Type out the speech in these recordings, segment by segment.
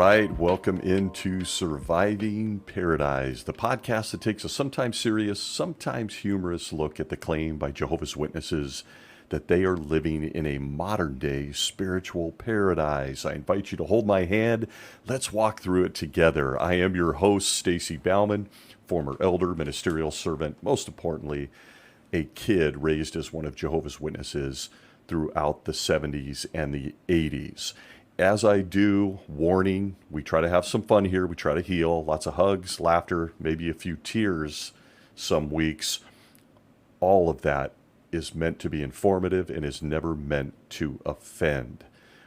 right, welcome into Surviving Paradise, the podcast that takes a sometimes serious, sometimes humorous look at the claim by Jehovah's Witnesses that they are living in a modern-day spiritual paradise. I invite you to hold my hand. Let's walk through it together. I am your host, Stacy Bauman, former elder, ministerial servant, most importantly, a kid raised as one of Jehovah's Witnesses throughout the 70s and the 80s. As I do, warning, we try to have some fun here. We try to heal. Lots of hugs, laughter, maybe a few tears some weeks. All of that is meant to be informative and is never meant to offend.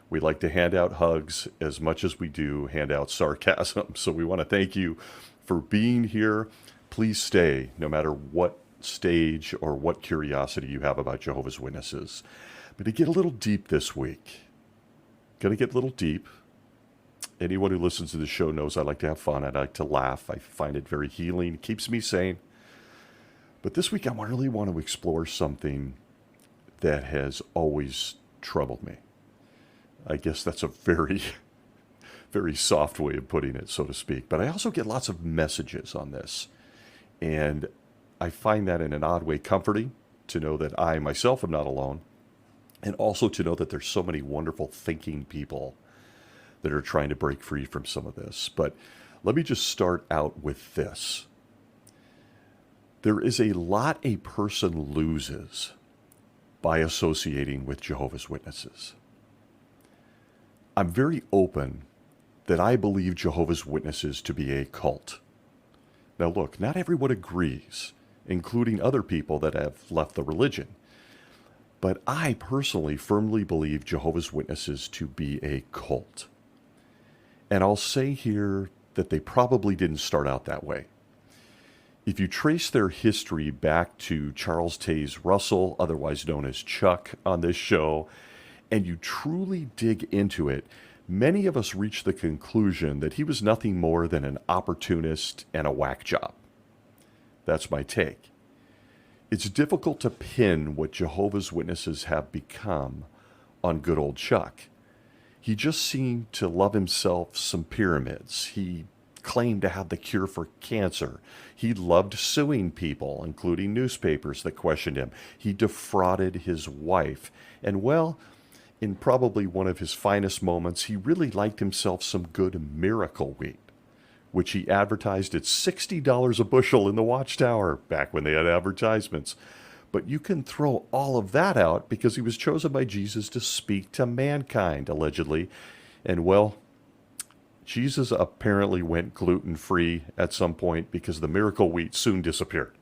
We like to hand out hugs as much as we do hand out sarcasm. So we want to thank you for being here. Please stay, no matter what stage or what curiosity you have about Jehovah's Witnesses. But to get a little deep this week, going to get a little deep. Anyone who listens to the show knows I like to have fun. I like to laugh. I find it very healing. It keeps me sane. But this week I really want to explore something that has always troubled me. I guess that's a very, very soft way of putting it, so to speak. But I also get lots of messages on this. And I find that in an odd way comforting to know that I myself am not alone. And also to know that there's so many wonderful thinking people that are trying to break free from some of this. But let me just start out with this. There is a lot a person loses by associating with Jehovah's Witnesses. I'm very open that I believe Jehovah's Witnesses to be a cult. Now look, not everyone agrees, including other people that have left the religion. But I personally firmly believe Jehovah's Witnesses to be a cult. And I'll say here that they probably didn't start out that way. If you trace their history back to Charles Taze Russell, otherwise known as Chuck on this show, and you truly dig into it, many of us reach the conclusion that he was nothing more than an opportunist and a whack job. That's my take. It's difficult to pin what Jehovah's Witnesses have become on good old Chuck. He just seemed to love himself some pyramids. He claimed to have the cure for cancer. He loved suing people, including newspapers that questioned him. He defrauded his wife. And well, in probably one of his finest moments, he really liked himself some good miracle wheat, which he advertised at $60 a bushel in the Watchtower, back when they had advertisements. But you can throw all of that out because he was chosen by Jesus to speak to mankind, allegedly. And well, Jesus apparently went gluten-free at some point because the miracle wheat soon disappeared.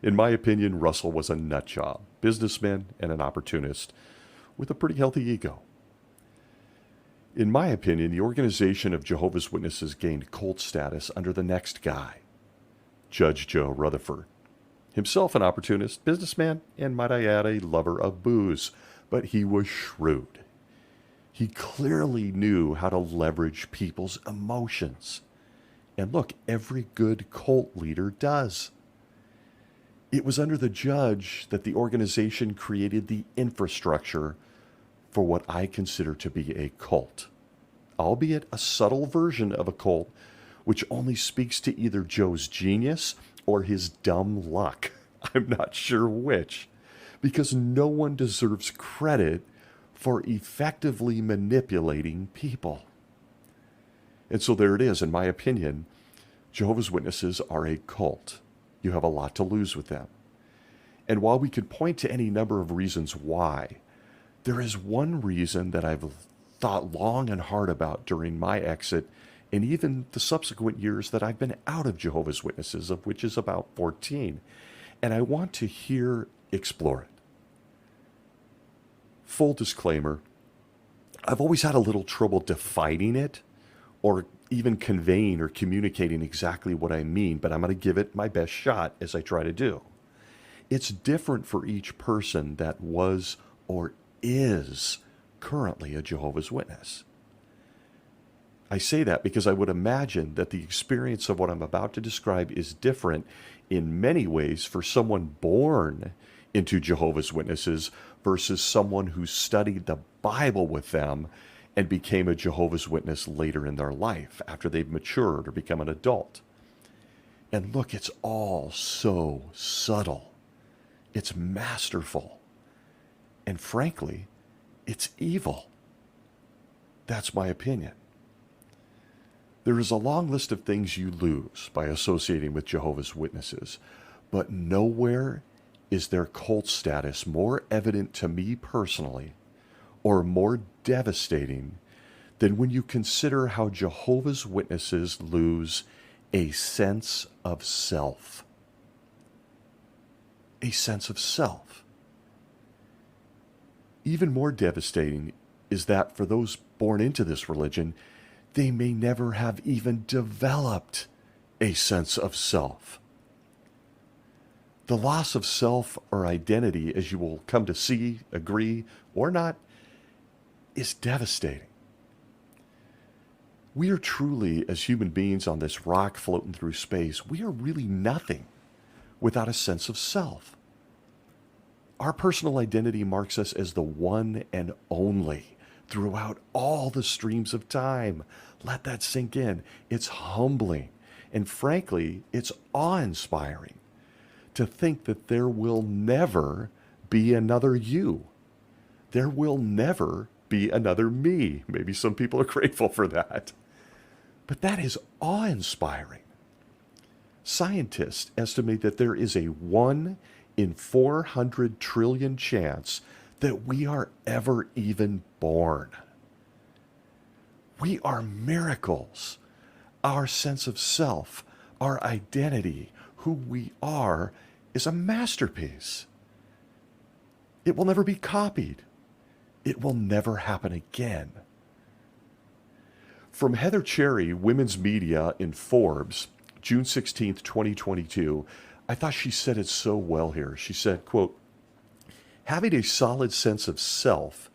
In my opinion, Russell was a nut job, businessman and an opportunist with a pretty healthy ego. In my opinion, the organization of Jehovah's Witnesses gained cult status under the next guy, Judge Joe Rutherford. Himself an opportunist, businessman, and might I add, a lover of booze, but he was shrewd. He clearly knew how to leverage people's emotions. And look, every good cult leader does. It was under the judge that the organization created the infrastructure for what I consider to be a cult, albeit a subtle version of a cult, which only speaks to either Joe's genius or his dumb luck. I'm not sure which, because no one deserves credit for effectively manipulating people. And so there it is, in my opinion, Jehovah's Witnesses are a cult. You have a lot to lose with them. And while we could point to any number of reasons why, there is one reason that I've thought long and hard about during my exit and even the subsequent years that I've been out of Jehovah's Witnesses, of which is about 14. And I want to explore it. Full disclaimer, I've always had a little trouble defining it or even conveying or communicating exactly what I mean, but I'm going to give it my best shot as I try to do. It's different for each person that was or is currently a Jehovah's Witness. I say that because I would imagine that the experience of what I'm about to describe is different in many ways for someone born into Jehovah's Witnesses versus someone who studied the Bible with them and became a Jehovah's Witness later in their life after they've matured or become an adult. And look, it's all so subtle. It's masterful. And frankly, it's evil. That's my opinion. There is a long list of things you lose by associating with Jehovah's Witnesses, but nowhere is their cult status more evident to me personally or more devastating than when you consider how Jehovah's Witnesses lose a sense of self. A sense of self. Even more devastating is that for those born into this religion, they may never have even developed a sense of self. The loss of self or identity, as you will come to see, agree, or not, is devastating. We are truly, as human beings on this rock floating through space, we are really nothing without a sense of self. Our personal identity marks us as the one and only throughout all the streams of time. Let that sink in. It's humbling. And frankly, it's awe-inspiring to think that there will never be another you. There will never be another me. Maybe some people are grateful for that. But that is awe-inspiring. Scientists estimate that there is a 1 in 400 trillion chance that we are ever even born. We are miracles. Our sense of self, our identity, who we are, is a masterpiece. It will never be copied. It will never happen again. From Heather Cherry, Women's Media in Forbes, June 16th, 2022, I thought she said it so well here. She said, quote, "Having a solid sense of self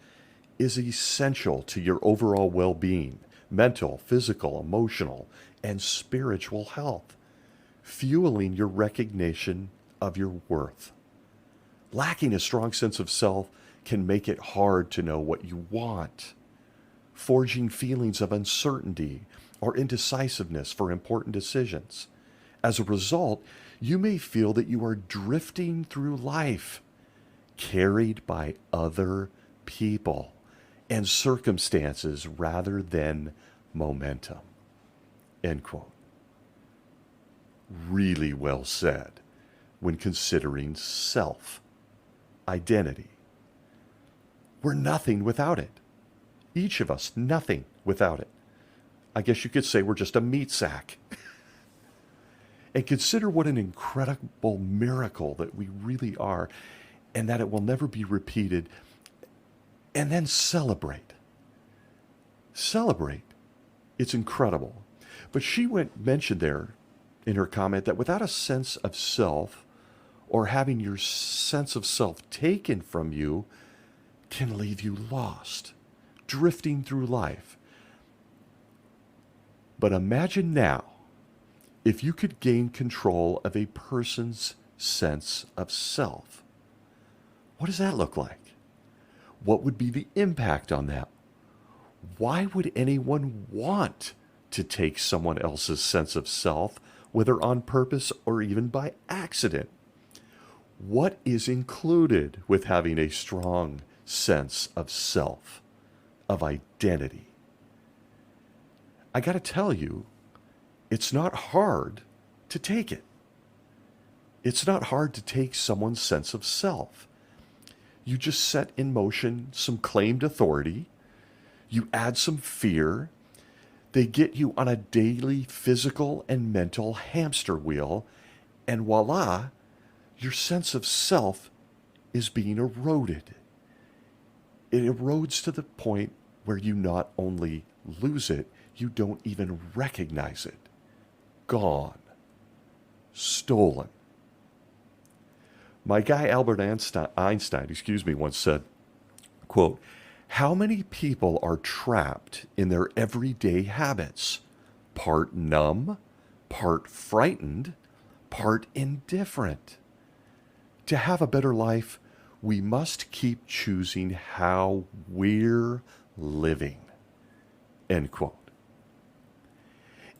is essential to your overall well-being, mental, physical, emotional, and spiritual health, fueling your recognition of your worth. Lacking a strong sense of self can make it hard to know what you want, forging feelings of uncertainty or indecisiveness for important decisions. As a result, you may feel that you are drifting through life, carried by other people and circumstances rather than momentum." End quote. Really well said when considering self, identity. We're nothing without it. Each of us, nothing without it. I guess you could say we're just a meat sack. And consider what an incredible miracle that we really are, and that it will never be repeated. And then celebrate. Celebrate. It's incredible. But she mentioned there in her comment that without a sense of self, or having your sense of self taken from you, can leave you lost, drifting through life. But imagine now, if you could gain control of a person's sense of self. What does that look like? What would be the impact on that? Why would anyone want to take someone else's sense of self, whether on purpose or even by accident? What is included with having a strong sense of self, of identity? I got to tell you, it's not hard to take it. It's not hard to take someone's sense of self. You just set in motion some claimed authority. You add some fear. They get you on a daily physical and mental hamster wheel. And voila, your sense of self is being eroded. It erodes to the point where you not only lose it, you don't even recognize it. Gone. Stolen. My guy Albert Einstein, once said, quote, "How many people are trapped in their everyday habits, part numb, part frightened, part indifferent? To have a better life, we must keep choosing how we're living." End quote.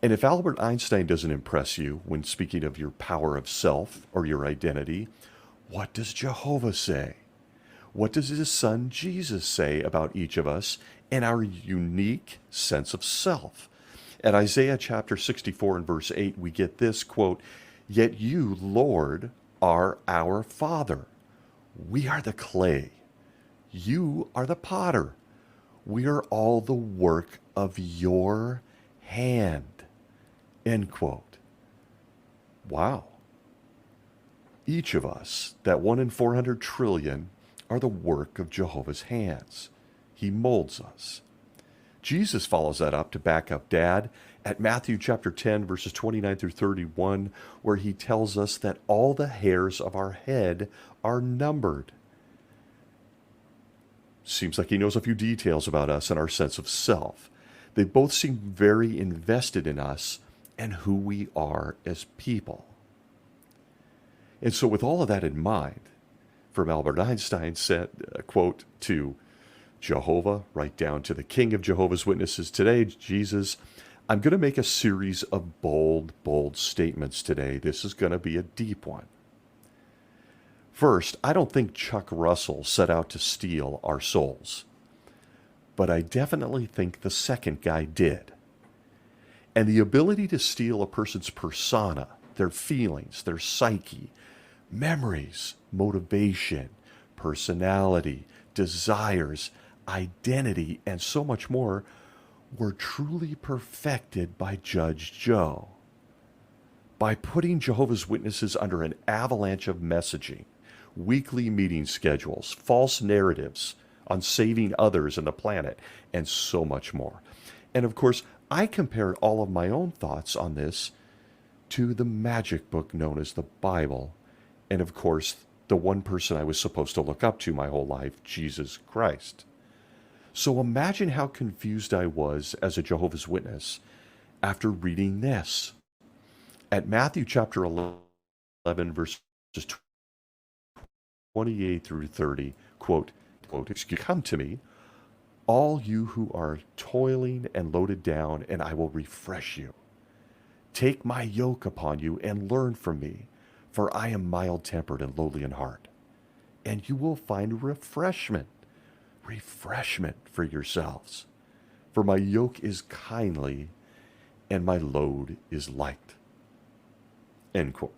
And if Albert Einstein doesn't impress you when speaking of your power of self or your identity, what does Jehovah say? What does his son Jesus say about each of us and our unique sense of self? At Isaiah chapter 64 and verse 8, we get this quote, "Yet you, Lord, are our Father. We are the clay. You are the potter. We are all the work of your hand." End quote. Wow. Each of us, that 1 in 400 trillion, are the work of Jehovah's hands. He molds us. Jesus follows that up to back up Dad at Matthew chapter 10, verses 29 through 31, where he tells us that all the hairs of our head are numbered. Seems like he knows a few details about us and our sense of self. They both seem very invested in us and who we are as people. And so with all of that in mind, from Albert Einstein said, quote, to Jehovah, right down to the King of Jehovah's Witnesses today, Jesus, I'm going to make a series of bold statements today. This is going to be a deep one. First, I don't think Chuck Russell set out to steal our souls, but I definitely think the second guy did. And the ability to steal a person's persona, their feelings, their psyche, memories, motivation, personality, desires, identity, and so much more were truly perfected by Judge Joe. By putting Jehovah's Witnesses under an avalanche of messaging, weekly meeting schedules, false narratives on saving others and the planet, and so much more. And of course, I compared all of my own thoughts on this to the magic book known as the Bible, and of course, the one person I was supposed to look up to my whole life, Jesus Christ. So imagine how confused I was as a Jehovah's Witness after reading this. At Matthew chapter 11, verses 28 through 30, quote, "Come to me, all you who are toiling and loaded down, and I will refresh you. Take my yoke upon you and learn from me, for I am mild-tempered and lowly in heart, and you will find refreshment for yourselves. For my yoke is kindly and my load is light." End quote.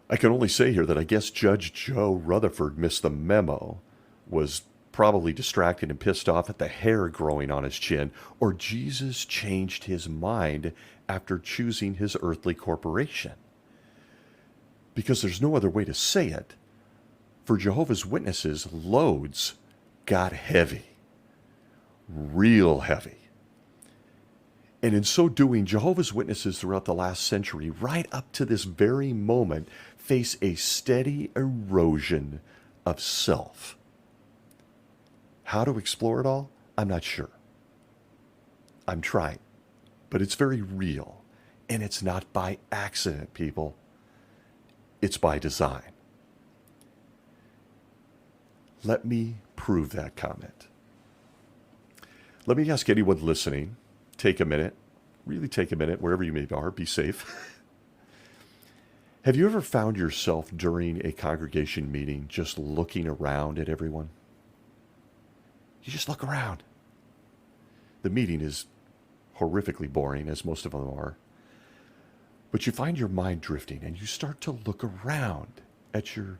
I can only say here that I guess Judge Joe Rutherford missed the memo, was probably distracted and pissed off at the hair growing on his chin, or Jesus changed his mind after choosing his earthly corporation. Because there's no other way to say it. For Jehovah's Witnesses, loads got heavy. Real heavy. And in so doing, Jehovah's Witnesses throughout the last century, right up to this very moment, face a steady erosion of self. How to explore it all? I'm not sure. I'm trying. But it's very real. And it's not by accident, people. It's by design. Let me prove that comment. Let me ask anyone listening, take a minute, really take a minute, wherever you may be safe. Have you ever found yourself during a congregation meeting just looking around at everyone? You just look around. The meeting is horrifically boring, as most of them are. But you find your mind drifting and you start to look around at your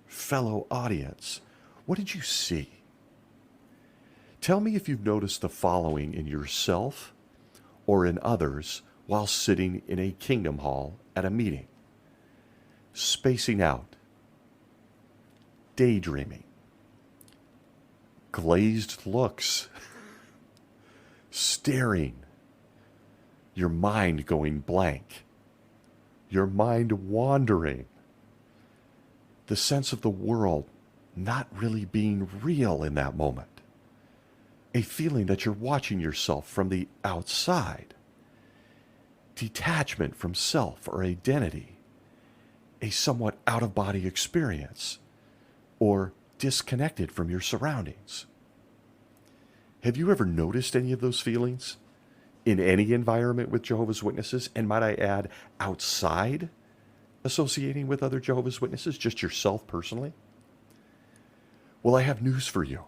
fellow audience. What did you see? Tell me if you've noticed the following in yourself or in others while sitting in a kingdom hall at a meeting. Spacing out. Daydreaming. Glazed looks. Staring. Your mind going blank. Your mind wandering. The sense of the world not really being real in that moment. A feeling that you're watching yourself from the outside. Detachment from self or identity. A somewhat out-of-body experience. Or disconnected from your surroundings. Have you ever noticed any of those feelings in any environment with Jehovah's Witnesses? And might I add, outside associating with other Jehovah's Witnesses, just yourself personally? Well, I have news for you.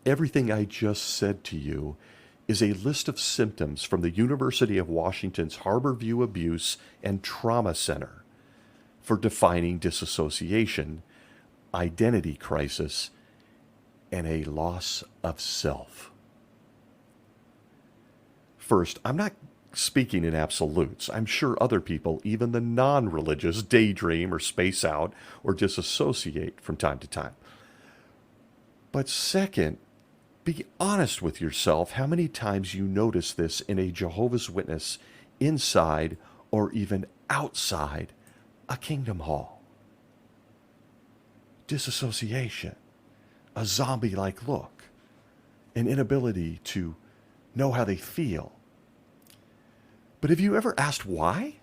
Everything I just said to you is a list of symptoms from the University of Washington's Harborview Abuse and Trauma Center for defining disassociation, identity crisis, and a loss of self. First, I'm not speaking in absolutes. I'm sure other people, even the non-religious, daydream or space out or disassociate from time to time. But second, be honest with yourself how many times you notice this in a Jehovah's Witness inside or even outside a Kingdom Hall. Disassociation, a zombie-like look, an inability to know how they feel. But have you ever asked why?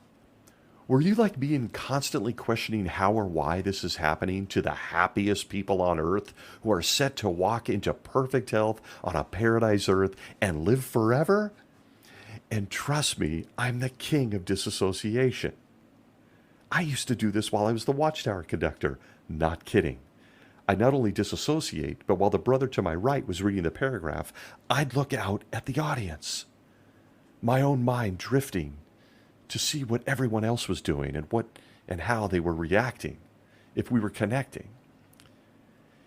Were you like me and constantly questioning how or why this is happening to the happiest people on earth who are set to walk into perfect health on a paradise earth and live forever? And trust me, I'm the king of disassociation. I used to do this while I was the Watchtower conductor. Not kidding. I not only disassociate, but while the brother to my right was reading the paragraph, I'd look out at the audience, my own mind drifting to see what everyone else was doing and what and how they were reacting, if we were connecting.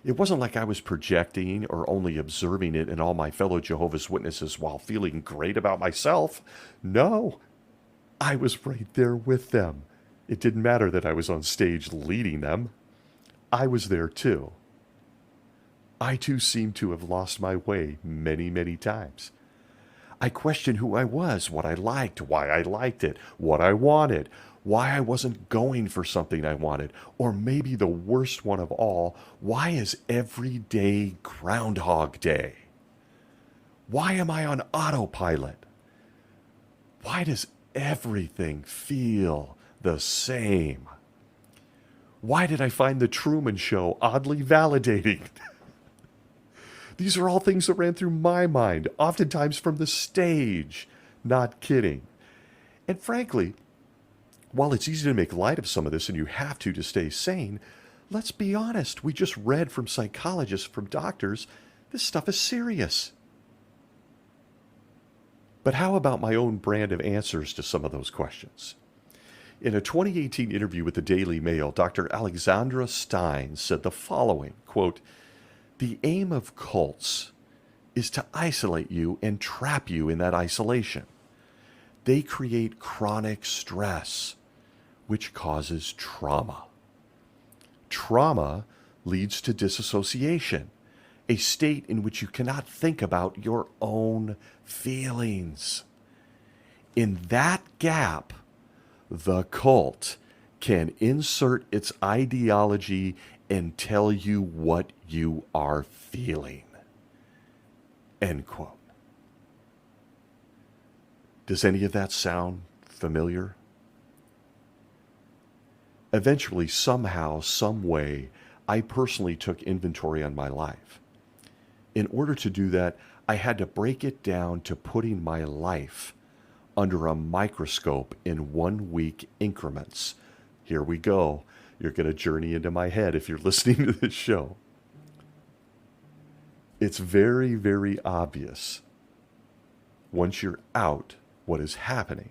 It wasn't like I was projecting or only observing it in all my fellow Jehovah's Witnesses while feeling great about myself. No, I was right there with them. It didn't matter that I was on stage leading them. I was there too. I too seemed to have lost my way many, many times. I questioned who I was, what I liked, why I liked it, what I wanted, why I wasn't going for something I wanted, or maybe the worst one of all, why is every day Groundhog Day? Why am I on autopilot? Why does everything feel the same? Why did I find the Truman Show oddly validating? These are all things that ran through my mind, oftentimes from the stage. Not kidding. And frankly, while it's easy to make light of some of this and you have to stay sane, let's be honest. We just read from psychologists, from doctors, this stuff is serious. But how about my own brand of answers to some of those questions? In a 2018 interview with the Daily Mail, Dr. Alexandra Stein said the following, quote, "The aim of cults is to isolate you and trap you in that isolation. They create chronic stress, which causes trauma. Trauma leads to disassociation, a state in which you cannot think about your own feelings. In that gap, the cult can insert its ideology and tell you what you are feeling." End quote. Does any of that sound familiar? Eventually, somehow, some way, I personally took inventory on my life. In order to do that, I had to break it down to putting my life under a microscope in 1 week increments. Here we go. You're going to journey into my head if you're listening to this show. It's very, very obvious once you're out what is happening,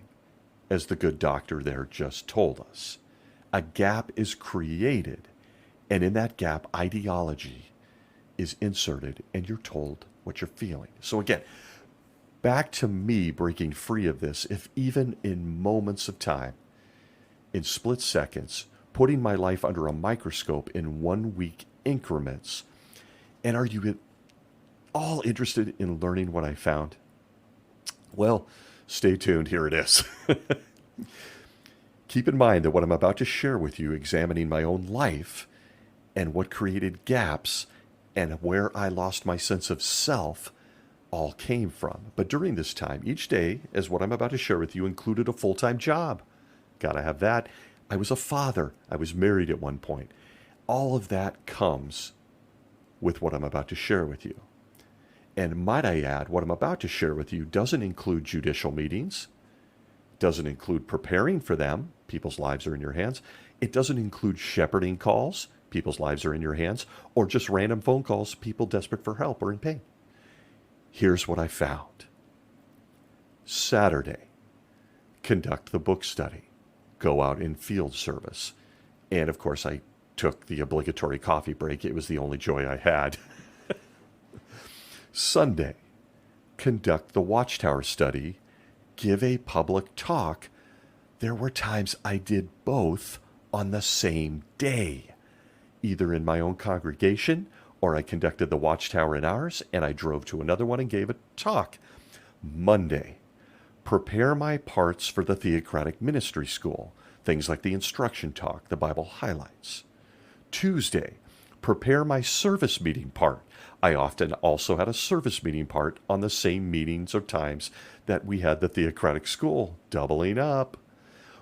as the good doctor there just told us. A gap is created, and in that gap, ideology is inserted, and you're told what you're feeling. So again, back to me breaking free of this, if even in moments of time, in split seconds, putting my life under a microscope in 1 week increments. And are you at all interested in learning what I found? Well, stay tuned. Here it is. Keep in mind that what I'm about to share with you, examining my own life and what created gaps and where I lost my sense of self, all came from. But during this time, each day, as what I'm about to share with you, included a full-time job. Gotta have that. I was a father. I was married at one point. All of that comes with what I'm about to share with you. And might I add, what I'm about to share with you doesn't include judicial meetings, doesn't include preparing for them. People's lives are in your hands. It doesn't include shepherding calls. People's lives are in your hands. Or just random phone calls, people desperate for help or in pain. Here's what I found. Saturday, conduct the book study. Go out in field service. And of course, I took the obligatory coffee break. It was the only joy I had. Sunday, conduct the Watchtower study. Give a public talk. There were times I did both on the same day, either in my own congregation or I conducted the Watchtower in ours and I drove to another one and gave a talk. Monday, prepare my parts for the Theocratic Ministry School, things like the instruction talk, the Bible highlights. Tuesday, prepare my service meeting part. I often also had a service meeting part on the same meetings or times that we had the Theocratic School, doubling up.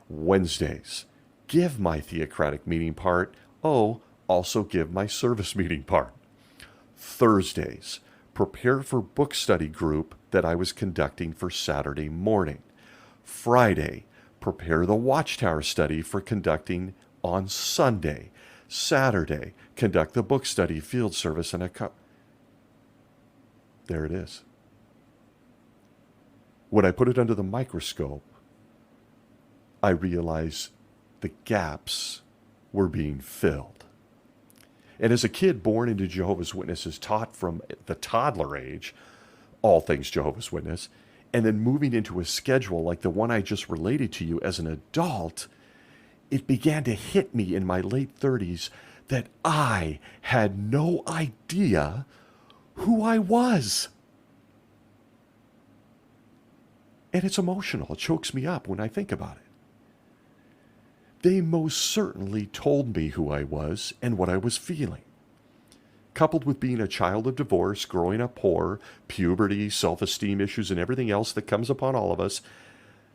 Wednesdays, give my Theocratic meeting part. Oh, also give my service meeting part. Thursdays, prepare for book study group that I was conducting for Saturday morning. Friday, prepare the Watchtower study for conducting on Sunday. Saturday, conduct the book study, field service, and there it is. When I put it under the microscope, I realized the gaps were being filled. And as a kid born into Jehovah's Witnesses, taught from the toddler age, all things Jehovah's Witness, and then moving into a schedule like the one I just related to you as an adult, it began to hit me in my late 30s that I had no idea who I was. And it's emotional. It chokes me up when I think about it. They most certainly told me who I was and what I was feeling. Coupled with being a child of divorce, growing up poor, puberty, self-esteem issues, and everything else that comes upon all of us.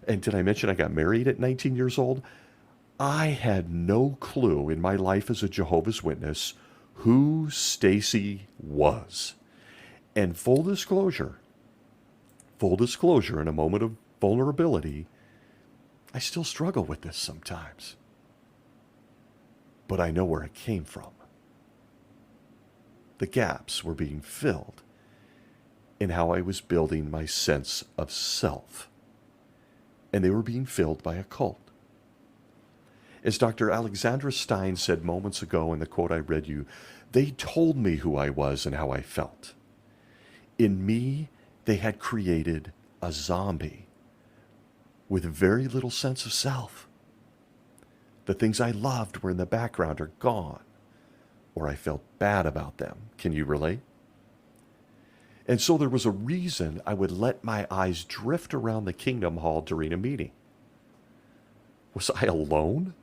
And did I mention I got married at 19 years old? I had no clue in my life as a Jehovah's Witness who Stacy was. And full disclosure, in a moment of vulnerability, I still struggle with this sometimes. But I know where it came from. The gaps were being filled in how I was building my sense of self. And they were being filled by a cult. As Dr. Alexandra Stein said moments ago in the quote I read you, they told me who I was and how I felt. In me, they had created a zombie with very little sense of self. The things I loved were in the background or gone, or I felt bad about them. Can you relate? And so there was a reason I would let my eyes drift around the Kingdom Hall during a meeting. Was I alone?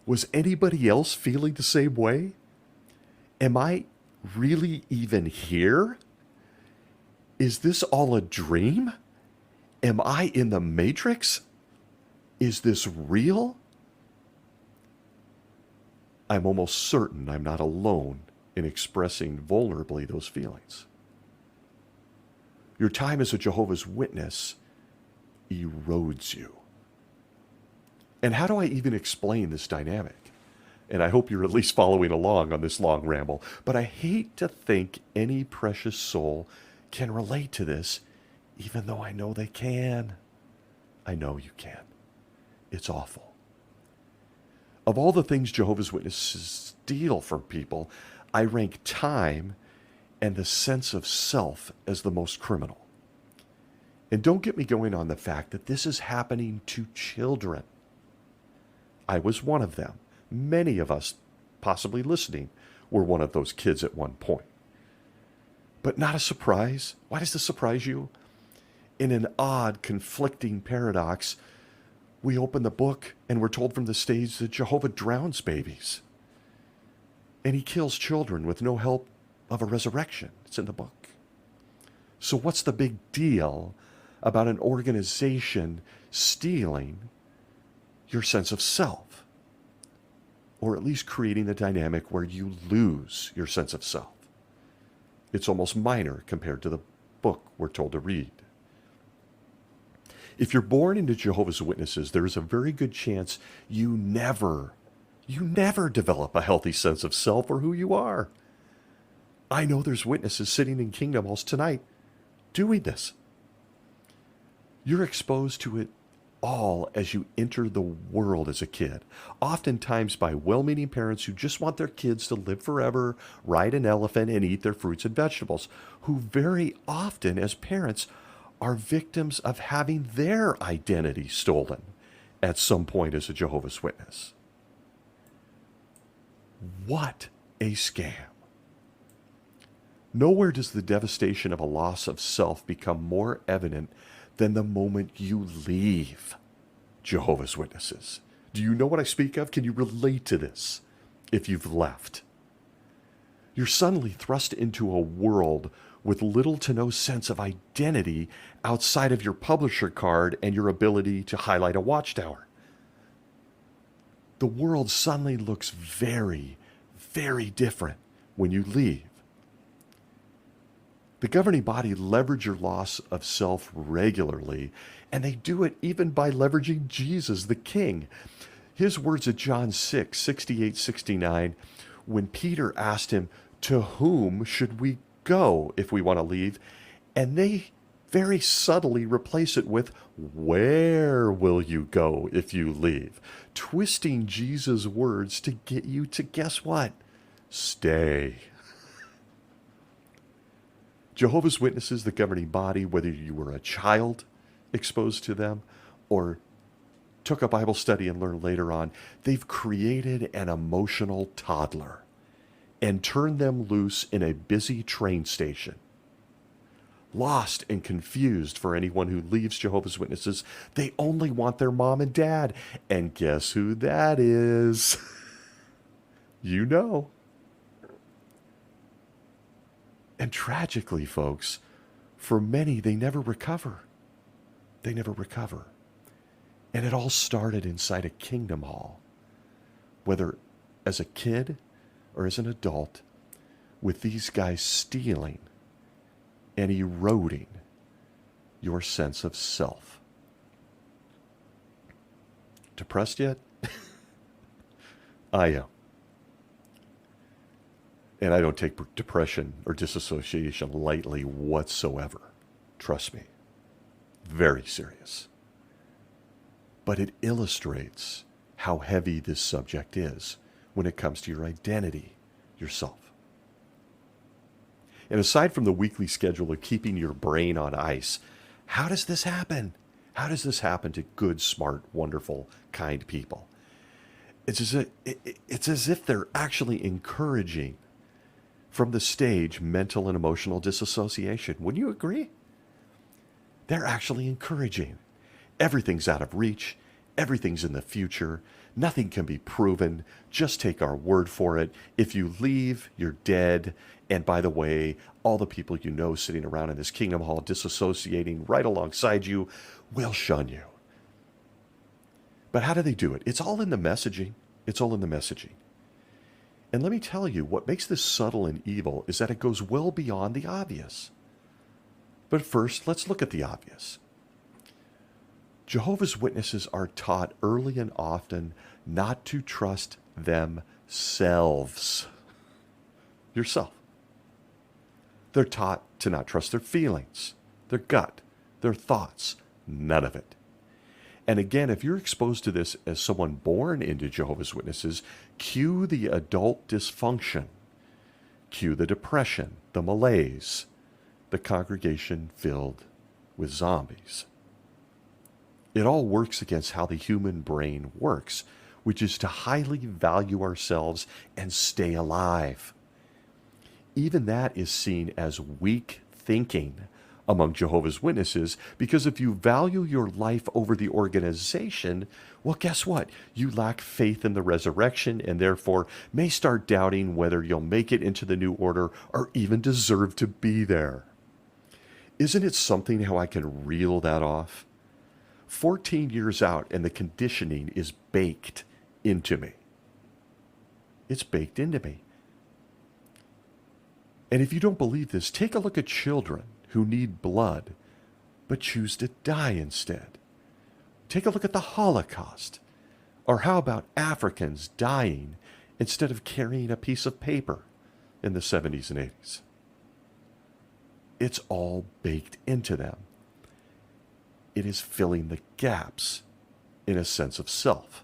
Was anybody else feeling the same way? Am I really even here? Is this all a dream? Am I in the Matrix? Is this real? I'm almost certain I'm not alone in expressing vulnerably those feelings. Your time as a Jehovah's Witness erodes you. And how do I even explain this dynamic? And I hope you're at least following along on this long ramble. But I hate to think any precious soul can relate to this, even though I know they can. I know you can. It's awful. Of all the things Jehovah's Witnesses steal from people, I rank time and the sense of self as the most criminal. And don't get me going on the fact that this is happening to children. I was one of them. Many of us, possibly listening, were one of those kids at one point. But not a surprise. Why does this surprise you? In an odd, conflicting paradox, we open the book and we're told from the stage that Jehovah drowns babies. And he kills children with no help of a resurrection. It's in the book. So what's the big deal about an organization stealing your sense of self? Or at least creating the dynamic where you lose your sense of self. It's almost minor compared to the book we're told to read. If you're born into Jehovah's Witnesses, there is a very good chance you never develop a healthy sense of self or who you are. I know there's witnesses sitting in kingdom halls tonight doing this. You're exposed to it all as you enter the world as a kid, oftentimes by well-meaning parents who just want their kids to live forever, ride an elephant, and eat their fruits and vegetables, who very often, as parents, are victims of having their identity stolen at some point as a Jehovah's Witness. What a scam. Nowhere does the devastation of a loss of self become more evident than the moment you leave Jehovah's Witnesses. Do you know what I speak of? Can you relate to this if you've left? You're suddenly thrust into a world with little to no sense of identity outside of your publisher card and your ability to highlight a watchtower. The world suddenly looks very, very different when you leave. The governing body leverage your loss of self regularly, and they do it even by leveraging Jesus, the King. His words at John 6, 68, 69, when Peter asked him, "To whom should we go if we want to leave?" And they very subtly replace it with, "Where will you go if you leave?" Twisting Jesus' words to get you to guess what? Stay. Jehovah's Witnesses, the governing body, whether you were a child exposed to them or took a Bible study and learned later on, they've created an emotional toddler and turned them loose in a busy train station. Lost and confused for anyone who leaves Jehovah's Witnesses, they only want their mom and dad. And guess who that is? You know. And tragically, folks, for many, they never recover. They never recover. And it all started inside a kingdom hall, whether as a kid or as an adult, with these guys stealing and eroding your sense of self. Depressed yet? I am. And I don't take depression or disassociation lightly whatsoever. Trust me. Very serious. But it illustrates how heavy this subject is when it comes to your identity, yourself. And aside from the weekly schedule of keeping your brain on ice, how does this happen? How does this happen to good, smart, wonderful, kind people? It's as if they're actually encouraging from the stage mental and emotional disassociation. Wouldn't you agree? They're actually encouraging. Everything's out of reach. Everything's in the future. Nothing can be proven. Just take our word for it. If you leave, you're dead. And by the way, all the people you know sitting around in this kingdom hall disassociating right alongside you will shun you. But how do they do it? It's all in the messaging. It's all in the messaging. And let me tell you, what makes this subtle and evil is that it goes well beyond the obvious. But first, let's look at the obvious. Jehovah's Witnesses are taught early and often not to trust themselves. Yourself. They're taught to not trust their feelings, their gut, their thoughts, none of it. And again, if you're exposed to this as someone born into Jehovah's Witnesses, cue the adult dysfunction, cue the depression, the malaise, the congregation filled with zombies. It all works against how the human brain works, which is to highly value ourselves and stay alive. Even that is seen as weak thinking among Jehovah's Witnesses, because if you value your life over the organization, well, guess what? You lack faith in the resurrection and therefore may start doubting whether you'll make it into the new order or even deserve to be there. Isn't it something how I can reel that off? 14 years out and the conditioning is baked into me. It's baked into me. And if you don't believe this, take a look at children who need blood but choose to die instead. Take a look at the Holocaust. Or how about Africans dying instead of carrying a piece of paper in the 70s and 80s? It's all baked into them. It is filling the gaps in a sense of self.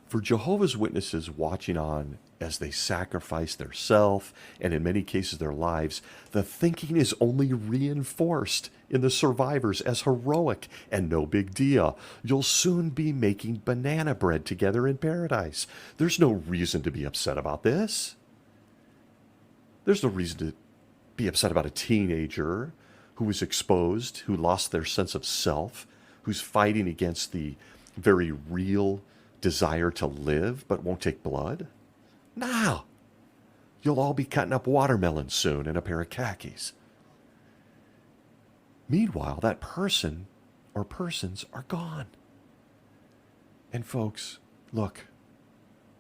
For Jehovah's Witnesses watching on as they sacrifice their self, and in many cases their lives, the thinking is only reinforced in the survivors as heroic and no big deal. You'll soon be making banana bread together in paradise. There's no reason to be upset about this. There's no reason to be upset about a teenager who was exposed, who lost their sense of self, who's fighting against the very real desire to live but won't take blood. No. You'll all be cutting up watermelons soon in a pair of khakis. Meanwhile, that person or persons are gone. And folks, look,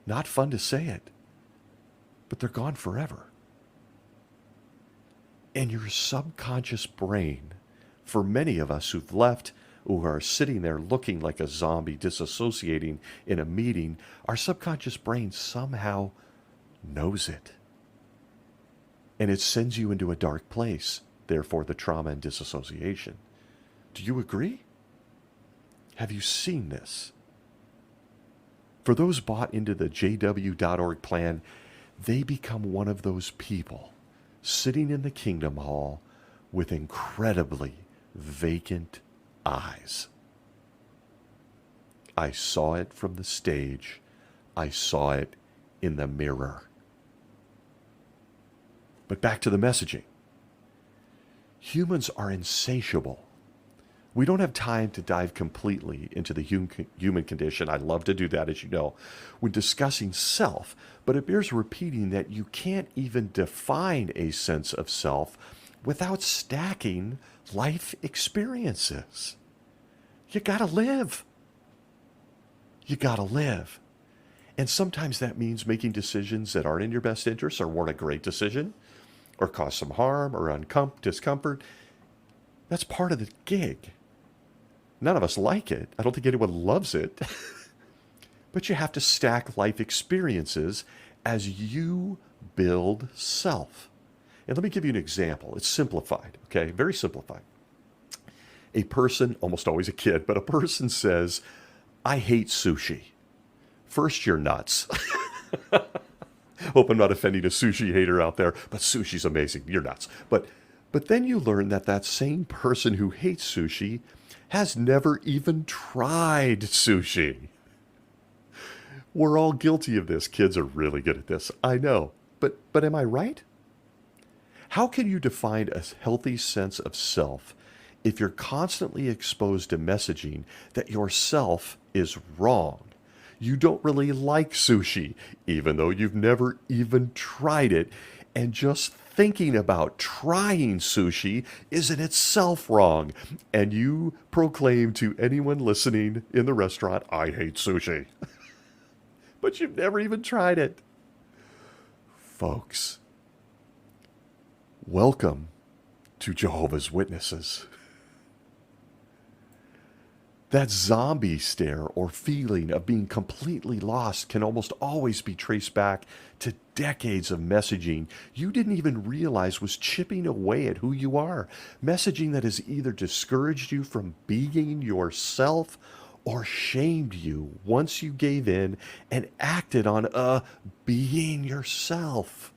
not fun to say it, but they're gone forever. And your subconscious brain, for many of us who've left, who are sitting there looking like a zombie, disassociating in a meeting, our subconscious brain somehow knows it. And it sends you into a dark place, therefore the trauma and disassociation. Do you agree? Have you seen this? For those bought into the jw.org plan, they become one of those people sitting in the Kingdom Hall with incredibly vacant eyes. I saw it from the stage. I saw it in the mirror. But back to the messaging. Humans are insatiable. We don't have time to dive completely into the human condition. I love to do that, as you know, when discussing self, but it bears repeating that you can't even define a sense of self without stacking life experiences. You gotta live. You gotta live. And sometimes that means making decisions that aren't in your best interest or weren't a great decision or cause some harm or discomfort. That's part of the gig. None of us like it. I don't think anyone loves it. But you have to stack life experiences as you build self. And let me give you an example. It's simplified, okay? Very simplified. A person, almost always a kid, but a person says, I hate sushi. First, you're nuts. Hope I'm not offending a sushi hater out there, but sushi's amazing. You're nuts. But then you learn that that same person who hates sushi has never even tried sushi. We're all guilty of this. Kids are really good at this. I know. But am I right? How can you define a healthy sense of self if you're constantly exposed to messaging that yourself is wrong? You don't really like sushi, even though you've never even tried it. And just thinking about trying sushi is in itself wrong. And you proclaim to anyone listening in the restaurant, I hate sushi. But you've never even tried it. Folks, welcome to Jehovah's Witnesses. That zombie stare or feeling of being completely lost can almost always be traced back to decades of messaging you didn't even realize was chipping away at who you are. Messaging that has either discouraged you from being yourself or shamed you once you gave in and acted on being yourself.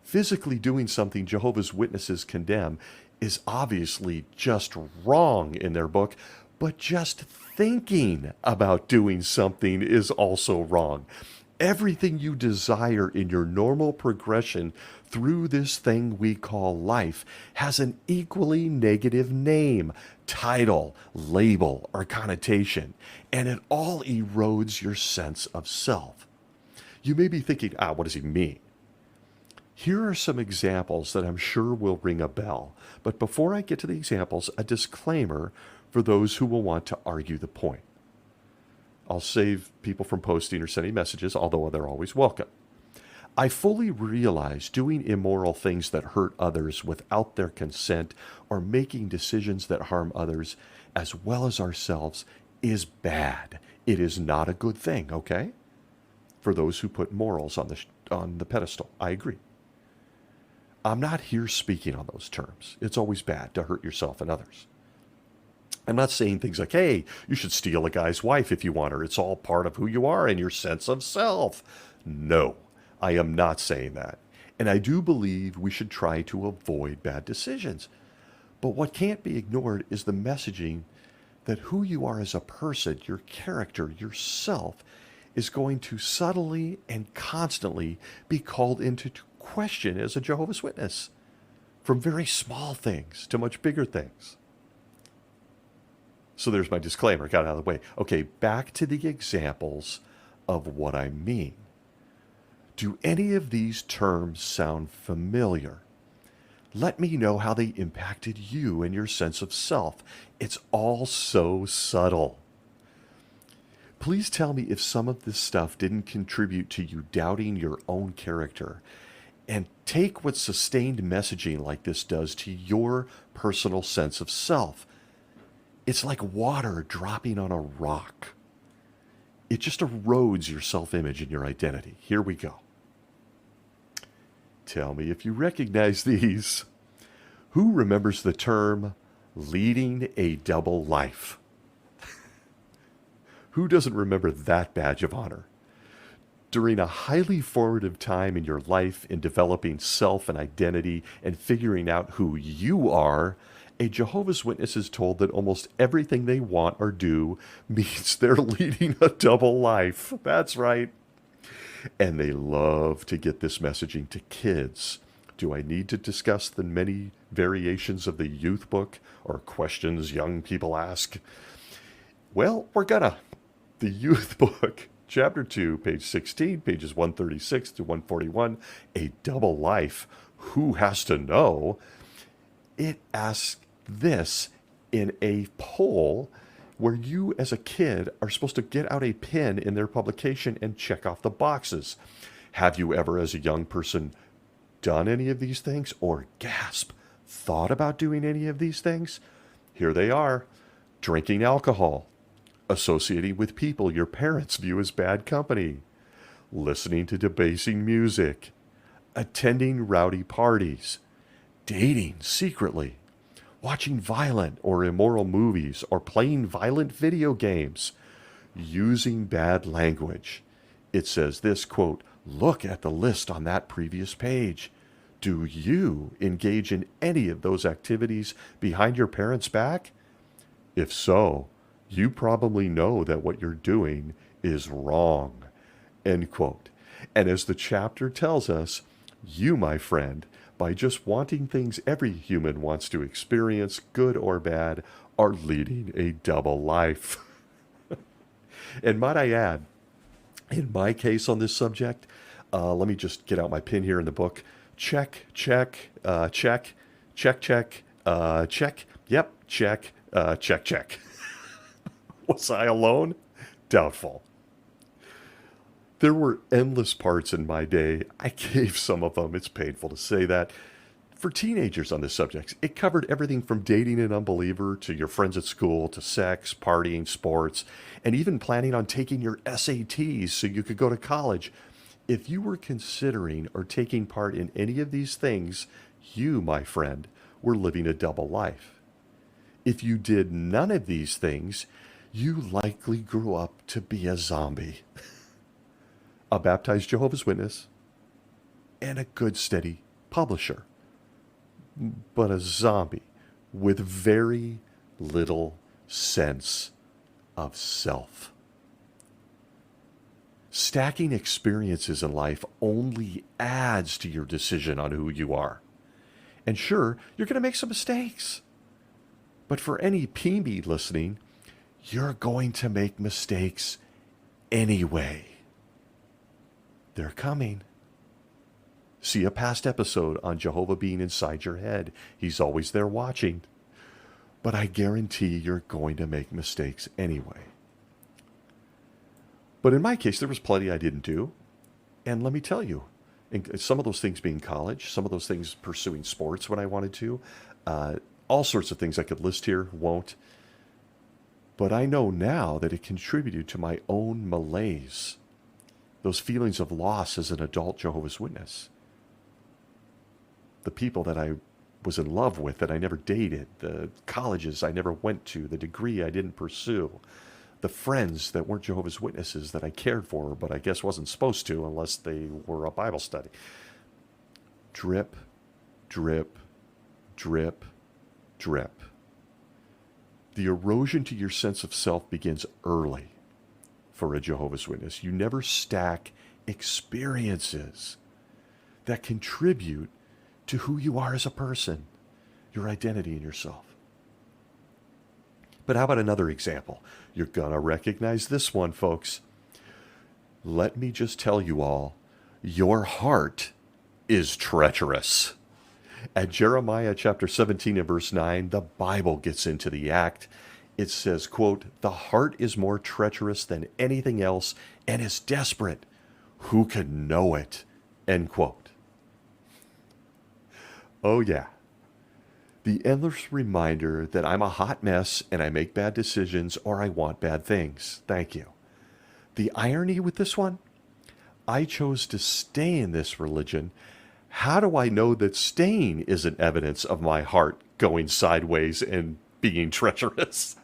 Physically doing something Jehovah's Witnesses condemn is obviously just wrong in their book, but just thinking about doing something is also wrong. Everything you desire in your normal progression through this thing we call life has an equally negative name, title, label, or connotation, and it all erodes your sense of self. You may be thinking, what does he mean? Here are some examples that I'm sure will ring a bell. But before I get to the examples, a disclaimer for those who will want to argue the point. I'll save people from posting or sending messages, although they're always welcome. I fully realize doing immoral things that hurt others without their consent or making decisions that harm others as well as ourselves is bad. It is not a good thing, okay? For those who put morals on the pedestal. I agree. I'm not here speaking on those terms. It's always bad to hurt yourself and others. I'm not saying things like, hey, you should steal a guy's wife if you want her. It's all part of who you are and your sense of self. No, I am not saying that. And I do believe we should try to avoid bad decisions. But what can't be ignored is the messaging that who you are as a person, your character, yourself, is going to subtly and constantly be called into question as a Jehovah's Witness, from very small things to much bigger things. So there's my disclaimer, got it out of the way. Okay, back to the examples of what I mean. Do any of these terms sound familiar? Let me know how they impacted you and your sense of self. It's all so subtle. Please tell me if some of this stuff didn't contribute to you doubting your own character. And take what sustained messaging like this does to your personal sense of self. It's like water dropping on a rock. It just erodes your self-image and your identity. Here we go. Tell me if you recognize these. Who remembers the term leading a double life? Who doesn't remember that badge of honor? During a highly formative time in your life in developing self and identity and figuring out who you are, a Jehovah's Witness is told that almost everything they want or do means they're leading a double life. That's right. And they love to get this messaging to kids. Do I need to discuss the many variations of the youth book or questions young people ask? Well, we're gonna. The youth book, chapter 2, page 16, pages 136 to 141, A Double Life. Who has to know? It asks this in a poll where you as a kid are supposed to get out a pen in their publication and check off the boxes. Have you ever, as a young person, done any of these things or gasp, thought about doing any of these things? Here they are. Drinking alcohol, associating with people your parents view as bad company, listening to debasing music, attending rowdy parties, dating secretly, watching violent or immoral movies or playing violent video games, using bad language. It says this, quote, look at the list on that previous page. Do you engage in any of those activities behind your parents' back? If so, you probably know that what you're doing is wrong, end quote. And as the chapter tells us, you, my friend, by just wanting things every human wants to experience, good or bad, are leading a double life. And might I add, in my case on this subject, let me just get out my pen here in the book. Check, check, check, check, check, check, yep, check, check, check. Was I alone? Doubtful. There were endless parts in my day. I gave some of them, it's painful to say that, for teenagers on this subject. It covered everything from dating an unbeliever to your friends at school to sex, partying, sports, and even planning on taking your SATs so you could go to college. If you were considering or taking part in any of these things, you, my friend, were living a double life. If you did none of these things, you likely grew up to be a zombie. A baptized Jehovah's Witness, and a good steady publisher, but a zombie with very little sense of self. Stacking experiences in life only adds to your decision on who you are. And sure, you're going to make some mistakes. But for any PB listening, you're going to make mistakes anyway. They're coming. See a past episode on Jehovah being inside your head. He's always there watching. But I guarantee you're going to make mistakes anyway. But in my case, there was plenty I didn't do. And let me tell you, And some of those things being college, some of those things pursuing sports when I wanted to, all sorts of things I could list here, won't. But I know now that it contributed to my own malaise, those feelings of loss as an adult Jehovah's Witness. The people that I was in love with that I never dated, the colleges I never went to, the degree I didn't pursue, the friends that weren't Jehovah's Witnesses that I cared for, but I guess wasn't supposed to unless they were a Bible study. Drip, drip, drip, drip. The erosion to your sense of self begins early for a Jehovah's Witness. You never stack experiences that contribute to who you are as a person, your identity in yourself. But how about another example? You're going to recognize this one, folks. Let me just tell you all, your heart is treacherous. At Jeremiah chapter 17 and verse 9, the Bible gets into the act. It says, quote, "The heart is more treacherous than anything else and is desperate. Who can know it?" End quote. Oh yeah. The endless reminder that I'm a hot mess and I make bad decisions or I want bad things. Thank you. The irony with this one, I chose to stay in this religion. How do I know that staying isn't evidence of my heart going sideways and being treacherous?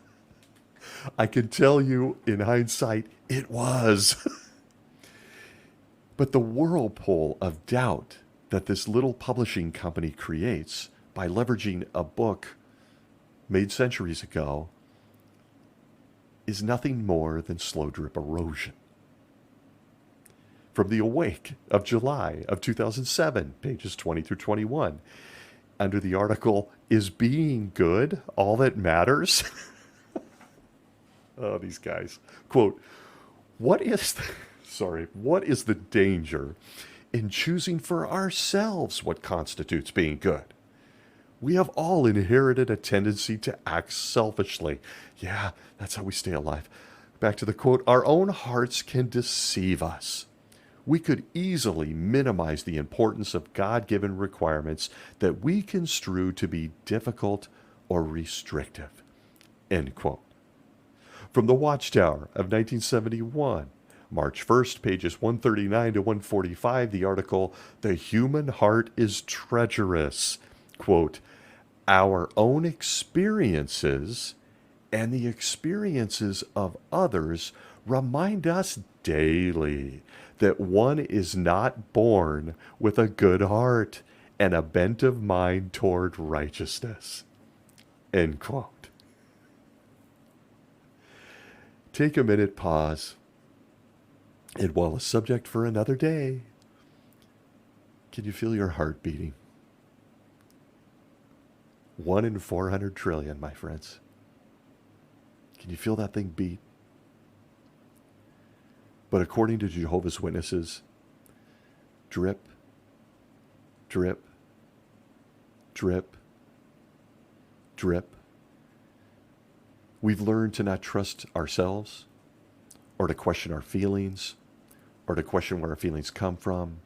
I can tell you in hindsight, it was. But the whirlpool of doubt that this little publishing company creates by leveraging a book made centuries ago is nothing more than slow drip erosion. From the Awake of July of 2007, pages 20 through 21, under the article, "Is Being Good All That Matters?" Oh, these guys. Quote, what is the danger in choosing for ourselves what constitutes being good? We have all inherited a tendency to act selfishly. Yeah, that's how we stay alive. Back to the quote, "Our own hearts can deceive us. We could easily minimize the importance of God-given requirements that we construe to be difficult or restrictive." End quote. From the Watchtower of 1971, March 1st, pages 139 to 145, the article, "The Human Heart is Treacherous." Quote, "Our own experiences and the experiences of others remind us daily that one is not born with a good heart and a bent of mind toward righteousness." End quote. Take a minute, pause, and while a subject for another day, can you feel your heart beating? 1 in 400 trillion, my friends. Can you feel that thing beat? But according to Jehovah's Witnesses, drip, drip, drip, drip. We've learned to not trust ourselves, or to question our feelings, or to question where our feelings come from.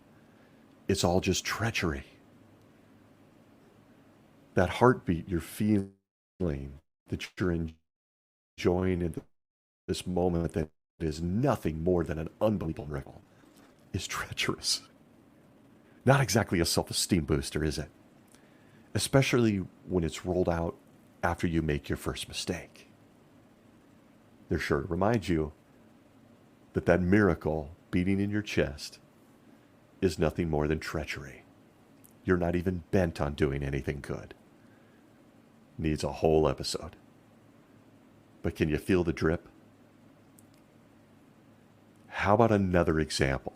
It's all just treachery. That heartbeat you're feeling, that you're enjoying in this moment that is nothing more than an unbelievable miracle, is treacherous. Not exactly a self-esteem booster, is it? Especially when it's rolled out after you make your first mistake. They're sure to remind you that that miracle beating in your chest is nothing more than treachery. You're not even bent on doing anything good. Needs a whole episode. But can you feel the drip? How about another example?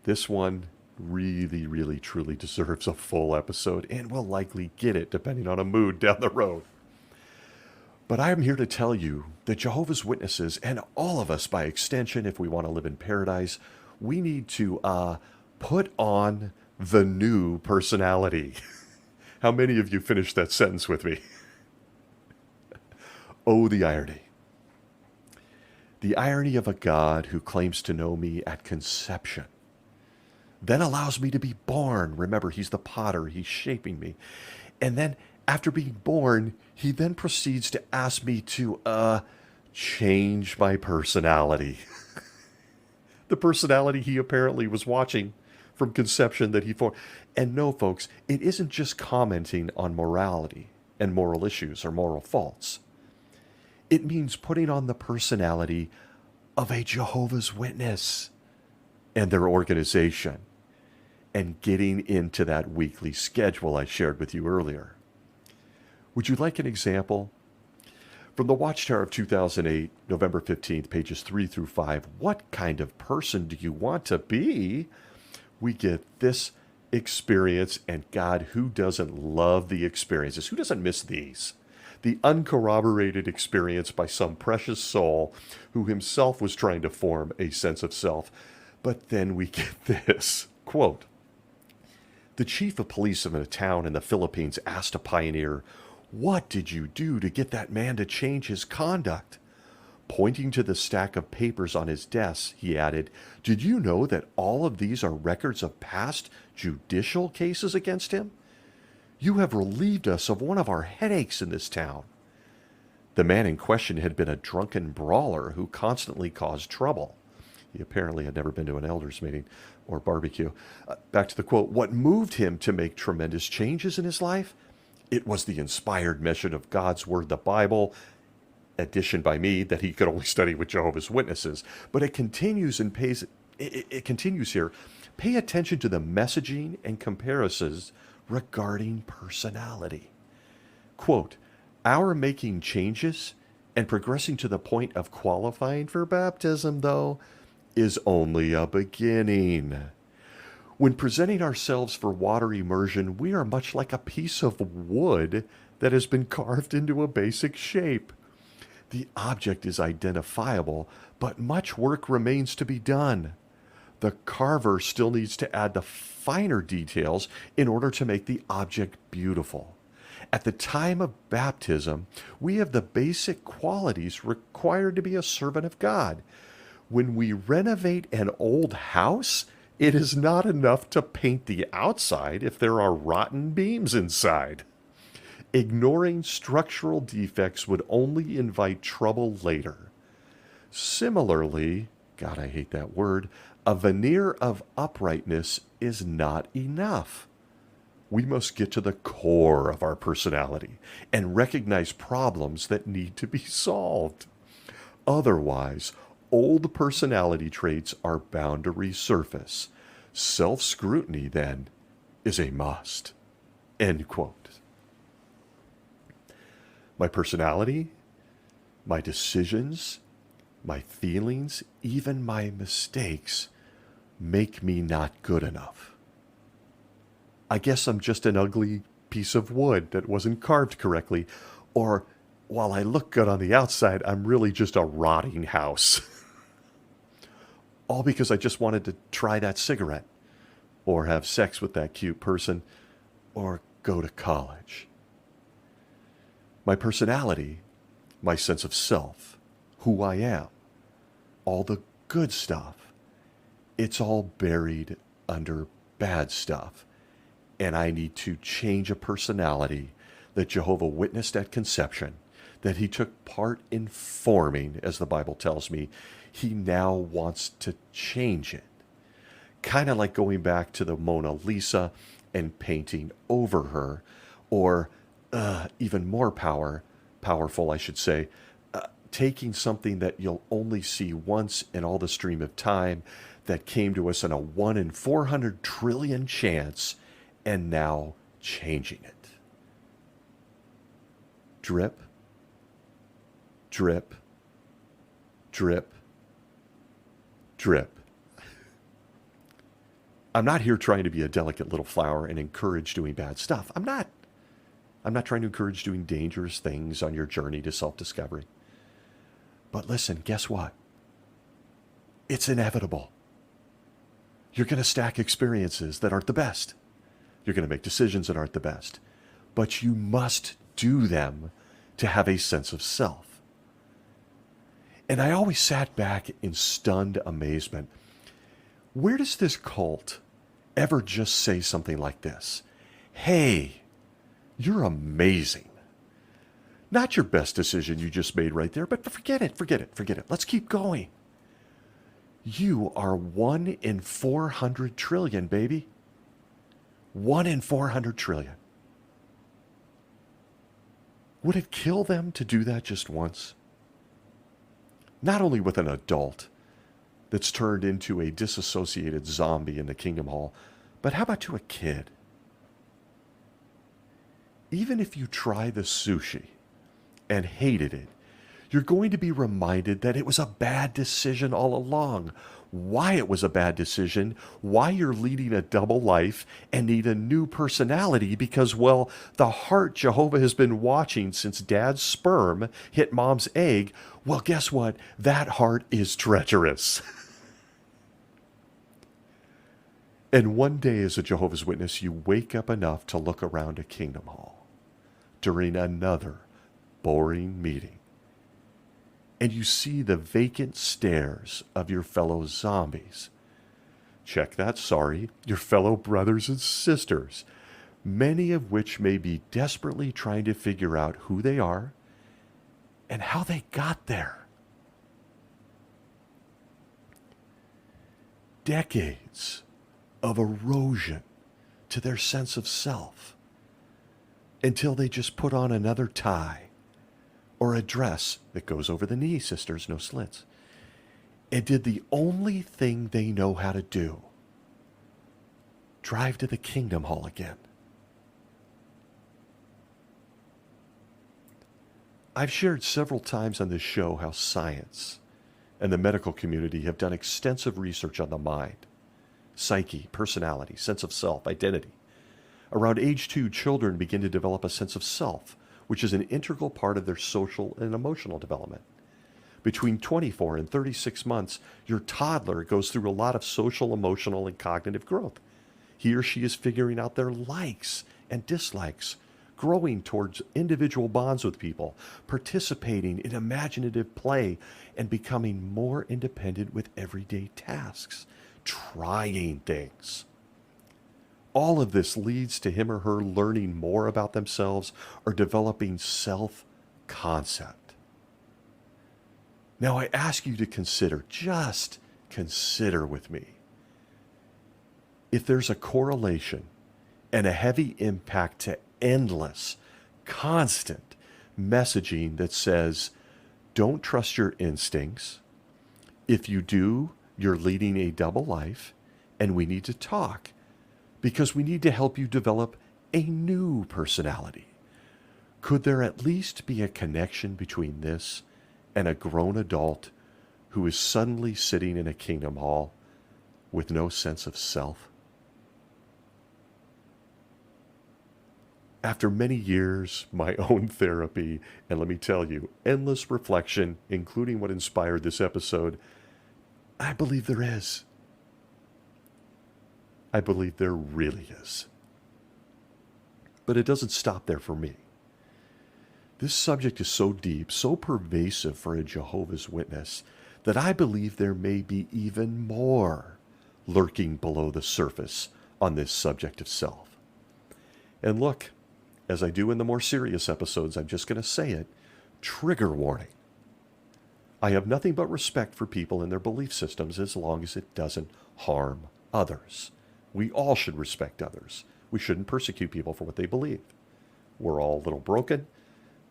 This one really, really, truly deserves a full episode, and will likely get it depending on a mood down the road. But I am here to tell you that Jehovah's Witnesses, and all of us by extension, if we want to live in paradise, we need to put on the new personality. How many of you finished that sentence with me? Oh, the irony. The irony of a God who claims to know me at conception, then allows me to be born. Remember, he's the potter, he's shaping me. And then after being born, he then proceeds to ask me to change my personality. The personality he apparently was watching from conception that he formed. And no, folks, it isn't just commenting on morality and moral issues or moral faults. It means putting on the personality of a Jehovah's Witness and their organization and getting into that weekly schedule I shared with you earlier. Would you like an example? From the Watchtower of 2008, November 15th, pages 3 through 5, what kind of person do you want to be? We get this experience, and God, who doesn't love the experiences? Who doesn't miss these? The uncorroborated experience by some precious soul who himself was trying to form a sense of self. But then we get this, quote, "The chief of police of a town in the Philippines asked a pioneer, 'What did you do to get that man to change his conduct?' Pointing to the stack of papers on his desk, he added, 'Did you know that all of these are records of past judicial cases against him? You have relieved us of one of our headaches in this town.' The man in question had been a drunken brawler who constantly caused trouble. He apparently had never been to an elders meeting or barbecue. Back to the quote, what moved him to make tremendous changes in his life? It was the inspired mission of God's Word, the Bible, addition by me that he could only study with Jehovah's Witnesses. But it continues and it continues here. Pay attention to the messaging and comparisons regarding personality. Quote, our making changes and progressing to the point of qualifying for baptism, though, is only a beginning. When presenting ourselves for water immersion, we are much like a piece of wood that has been carved into a basic shape. The object is identifiable, but much work remains to be done. The carver still needs to add the finer details in order to make the object beautiful. At the time of baptism, we have the basic qualities required to be a servant of God. When we renovate an old house, it is not enough to paint the outside if there are rotten beams inside. Ignoring structural defects would only invite trouble later. Similarly, God, I hate that word, a veneer of uprightness is not enough. We must get to the core of our personality and recognize problems that need to be solved. Otherwise, old personality traits are bound to resurface. Self-scrutiny, then, is a must." End quote. My personality, my decisions, my feelings, even my mistakes make me not good enough. I guess I'm just an ugly piece of wood that wasn't carved correctly, or while I look good on the outside, I'm really just a rotting house. All because I just wanted to try that cigarette, or have sex with that cute person, or go to college. My personality, my sense of self, who I am, all the good stuff, it's all buried under bad stuff. And I need to change a personality that Jehovah witnessed at conception, that he took part in forming, as the Bible tells me. He now wants to change it. Kind of like going back to the Mona Lisa and painting over her, or even more powerful, I should say, taking something that you'll only see once in all the stream of time that came to us in a 1 in 400 trillion chance, and now changing it. Drip, drip, drip, drip. I'm not here trying to be a delicate little flower and encourage doing bad stuff. I'm not trying to encourage doing dangerous things on your journey to self-discovery. But listen, guess what? It's inevitable. You're going to stack experiences that aren't the best. You're going to make decisions that aren't the best. But you must do them to have a sense of self. And I always sat back in stunned amazement. Where does this cult ever just say something like this: "Hey, you're amazing." Not your best decision you just made right there, but forget it, forget it, forget it. Let's keep going. You are 1 in 400 trillion, baby. 1 in 400 trillion. Would it kill them to do that just once? Not only with an adult that's turned into a disassociated zombie in the Kingdom Hall, but how about to a kid? Even if you try the sushi and hated it, you're going to be reminded that it was a bad decision all along, why it was a bad decision, why you're leading a double life and need a new personality because, well, the heart Jehovah has been watching since dad's sperm hit mom's egg, well, guess what? That heart is treacherous. And one day as a Jehovah's Witness, you wake up enough to look around a Kingdom Hall during another boring meeting, and you see the vacant stares of your fellow zombies. Check that, sorry, your fellow brothers and sisters, many of which may be desperately trying to figure out who they are and how they got there. Decades of erosion to their sense of self until they just put on another tie or a dress that goes over the knee, sisters, no slits, and did the only thing they know how to do: drive to the Kingdom Hall again. I've shared several times on this show how science and the medical community have done extensive research on the mind, psyche, personality, sense of self, identity. Around age 2, children begin to develop a sense of self, which is an integral part of their social and emotional development. Between 24 and 36 months, your toddler goes through a lot of social, emotional, and cognitive growth. He or she is figuring out their likes and dislikes, growing towards individual bonds with people, participating in imaginative play, and becoming more independent with everyday tasks, trying things. All of this leads to him or her learning more about themselves or developing self-concept. Now I ask you to consider, just consider with me, if there's a correlation and a heavy impact to endless, constant messaging that says, don't trust your instincts. If you do, you're leading a double life, and we need to talk because we need to help you develop a new personality. Could there at least be a connection between this and a grown adult who is suddenly sitting in a Kingdom Hall with no sense of self? After many years, my own therapy, and let me tell you, endless reflection, including what inspired this episode, I believe there is. I believe there really is. But it doesn't stop there for me. This subject is so deep, so pervasive for a Jehovah's Witness, that I believe there may be even more lurking below the surface on this subject of self. And look, as I do in the more serious episodes, I'm just going to say it, trigger warning. I have nothing but respect for people and their belief systems as long as it doesn't harm others. We all should respect others. We shouldn't persecute people for what they believe. We're all a little broken.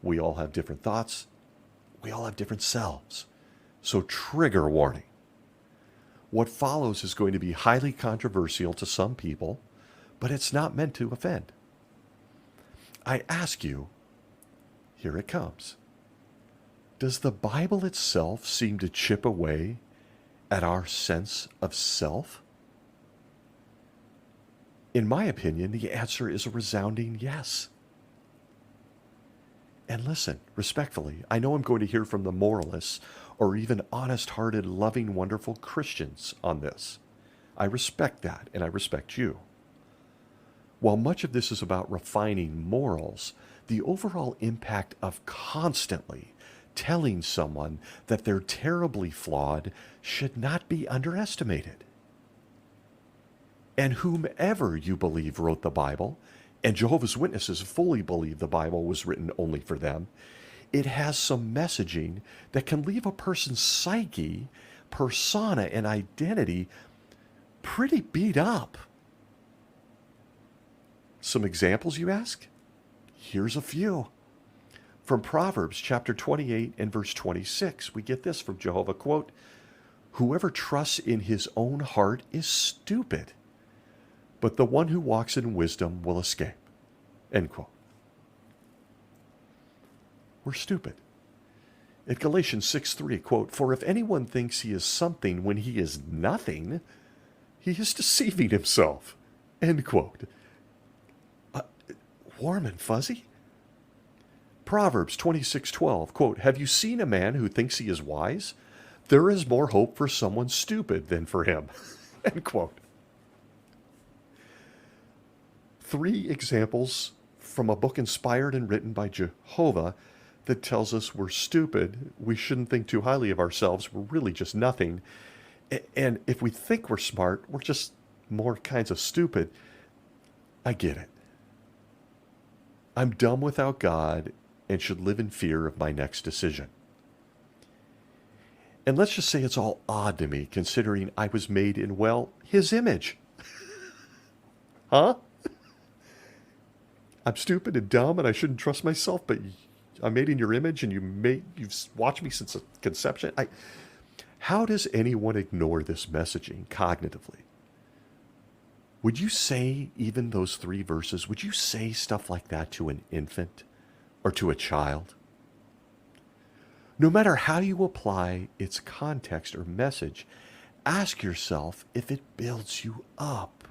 We all have different thoughts. We all have different selves. So trigger warning. What follows is going to be highly controversial to some people, but it's not meant to offend. I ask you, here it comes. Does the Bible itself seem to chip away at our sense of self? In my opinion, the answer is a resounding yes. And listen, respectfully, I know I'm going to hear from the moralists or even honest-hearted, loving, wonderful Christians on this. I respect that, and I respect you. While much of this is about refining morals, the overall impact of constantly telling someone that they're terribly flawed should not be underestimated. And whomever you believe wrote the Bible, and Jehovah's Witnesses fully believe the Bible was written only for them, it has some messaging that can leave a person's psyche, persona, and identity pretty beat up. Some examples, you ask? Here's a few. From Proverbs chapter 28 and verse 26, we get this from Jehovah, quote, "Whoever trusts in his own heart is stupid, but the one who walks in wisdom will escape." End quote. We're stupid. At Galatians 6:3, quote, "For if anyone thinks he is something when he is nothing, he is deceiving himself." End quote. Warm and fuzzy? Proverbs 26:12, quote, "Have you seen a man who thinks he is wise? There is more hope for someone stupid than for him." End quote. 3 examples from a book inspired and written by Jehovah that tells us we're stupid, we shouldn't think too highly of ourselves, we're really just nothing. And if we think we're smart, we're just more kinds of stupid. I get it. I'm dumb without God and should live in fear of my next decision. And let's just say it's all odd to me, considering I was made in, well, his image. Huh? I'm stupid and dumb and I shouldn't trust myself, but I'm made in your image and you've watched me since conception. How does anyone ignore this messaging cognitively? Would you say even those 3 verses, would you say stuff like that to an infant or to a child? No matter how you apply its context or message, ask yourself if it builds you up.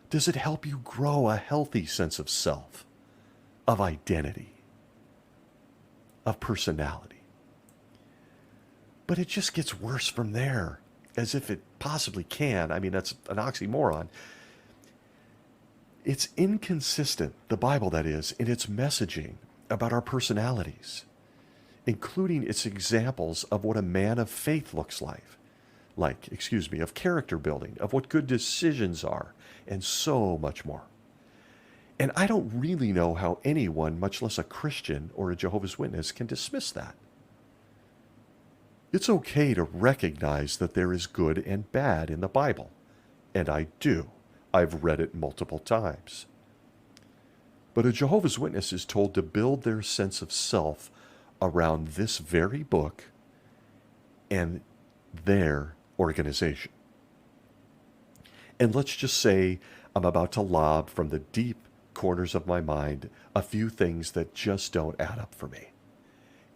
Does it help you grow a healthy sense of self, of identity, of personality? But it just gets worse from there, as if it possibly can. I mean, that's an oxymoron. It's inconsistent, the Bible that is, in its messaging about our personalities, including its examples of what a man of faith looks like, of character building, of what good decisions are, and so much more. And I don't really know how anyone, much less a Christian or a Jehovah's Witness, can dismiss that. It's okay to recognize that there is good and bad in the Bible, and I do. I've read it multiple times. But a Jehovah's Witness is told to build their sense of self around this very book and their organization. And let's just say I'm about to lob from the deep corners of my mind a few things that just don't add up for me,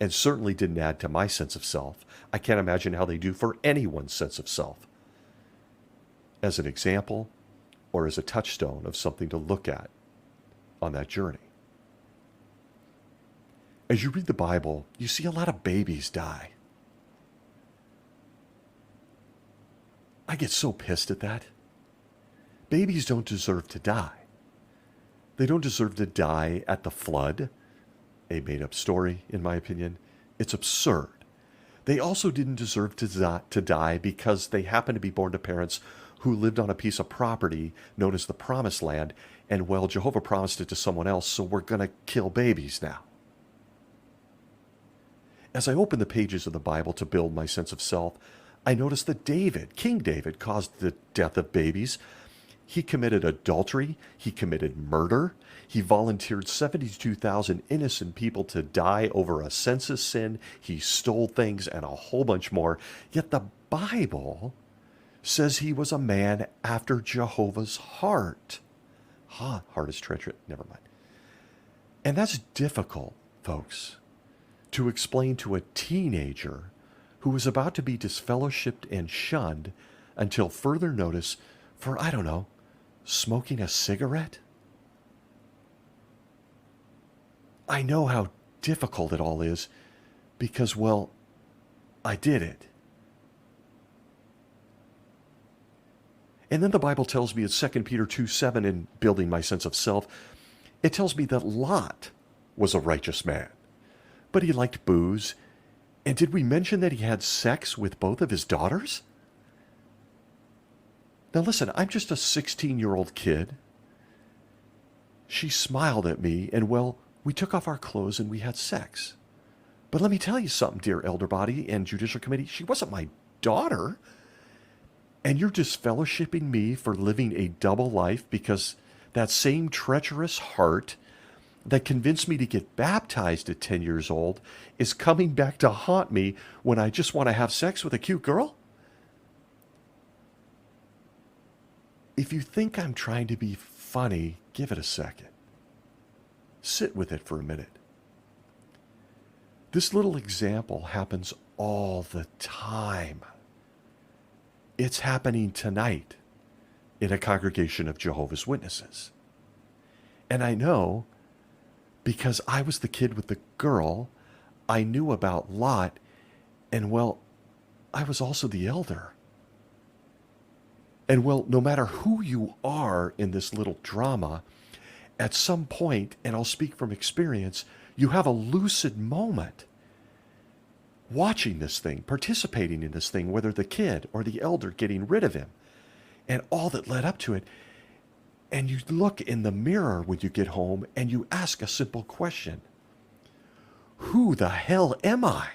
and certainly didn't add to my sense of self. I can't imagine how they do for anyone's sense of self. As an example, or as a touchstone of something to look at on that journey. As you read the Bible, you see a lot of babies die. I get so pissed at that. Babies don't deserve to die. They don't deserve to die at the flood. A made-up story, in my opinion. It's absurd. They also didn't deserve to die because they happened to be born to parents who lived on a piece of property known as the Promised Land, and, well, Jehovah promised it to someone else, so we're going to kill babies now. As I open the pages of the Bible to build my sense of self, I notice that King David, caused the death of babies. He committed adultery. He committed murder. He volunteered 72,000 innocent people to die over a census sin. He stole things and a whole bunch more. Yet the Bible says he was a man after Jehovah's heart. Heart is treacherous. Never mind. And that's difficult, folks, to explain to a teenager who was about to be disfellowshipped and shunned until further notice for, I don't know, smoking a cigarette? I know how difficult it all is because, well, I did it. And then the Bible tells me in 2 Peter 2:7, in building my sense of self, it tells me that Lot was a righteous man, but he liked booze. And did we mention that he had sex with both of his daughters? Now listen, I'm just a 16-year-old kid. She smiled at me, and well, we took off our clothes and we had sex. But let me tell you something, dear elder body and judicial committee, she wasn't my daughter. And you're disfellowshipping me for living a double life because that same treacherous heart that convinced me to get baptized at 10 years old is coming back to haunt me when I just want to have sex with a cute girl? If you think I'm trying to be funny, give it a second. Sit with it for a minute. This little example happens all the time. It's happening tonight in a congregation of Jehovah's Witnesses. And I know because I was the kid with the girl, I knew about Lot, and well, I was also the elder. And well, no matter who you are in this little drama, at some point, and I'll speak from experience, you have a lucid moment watching this thing, participating in this thing, whether the kid or the elder getting rid of him, and all that led up to it. And you look in the mirror when you get home and you ask a simple question. Who the hell am I?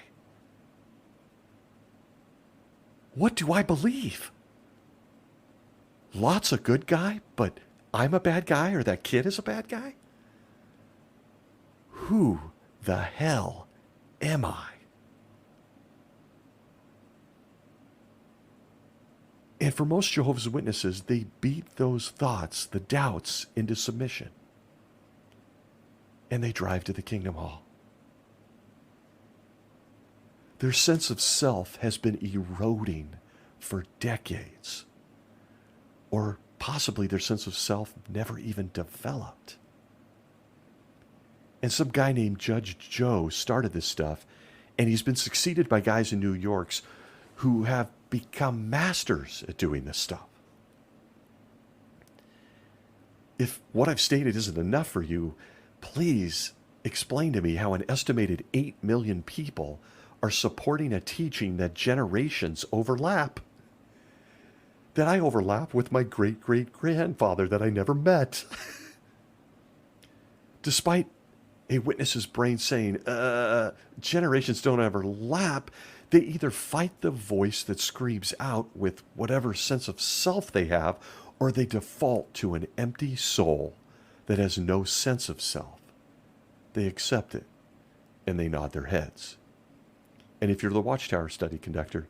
What do I believe? Lot's a good guy, but I'm a bad guy, or that kid is a bad guy? Who the hell am I? And for most Jehovah's Witnesses, they beat those thoughts, the doubts, into submission. And they drive to the Kingdom Hall. Their sense of self has been eroding for decades. Or possibly their sense of self never even developed. And some guy named Judge Joe started this stuff, and he's been succeeded by guys in New York who have become masters at doing this stuff. If what I've stated isn't enough for you, please explain to me how an estimated 8 million people are supporting a teaching that generations overlap. That I overlap with my great-great-grandfather that I never met. Despite a witness's brain saying, generations don't overlap, they either fight the voice that screams out with whatever sense of self they have, or they default to an empty soul that has no sense of self. They accept it, and they nod their heads. And if you're the Watchtower study conductor,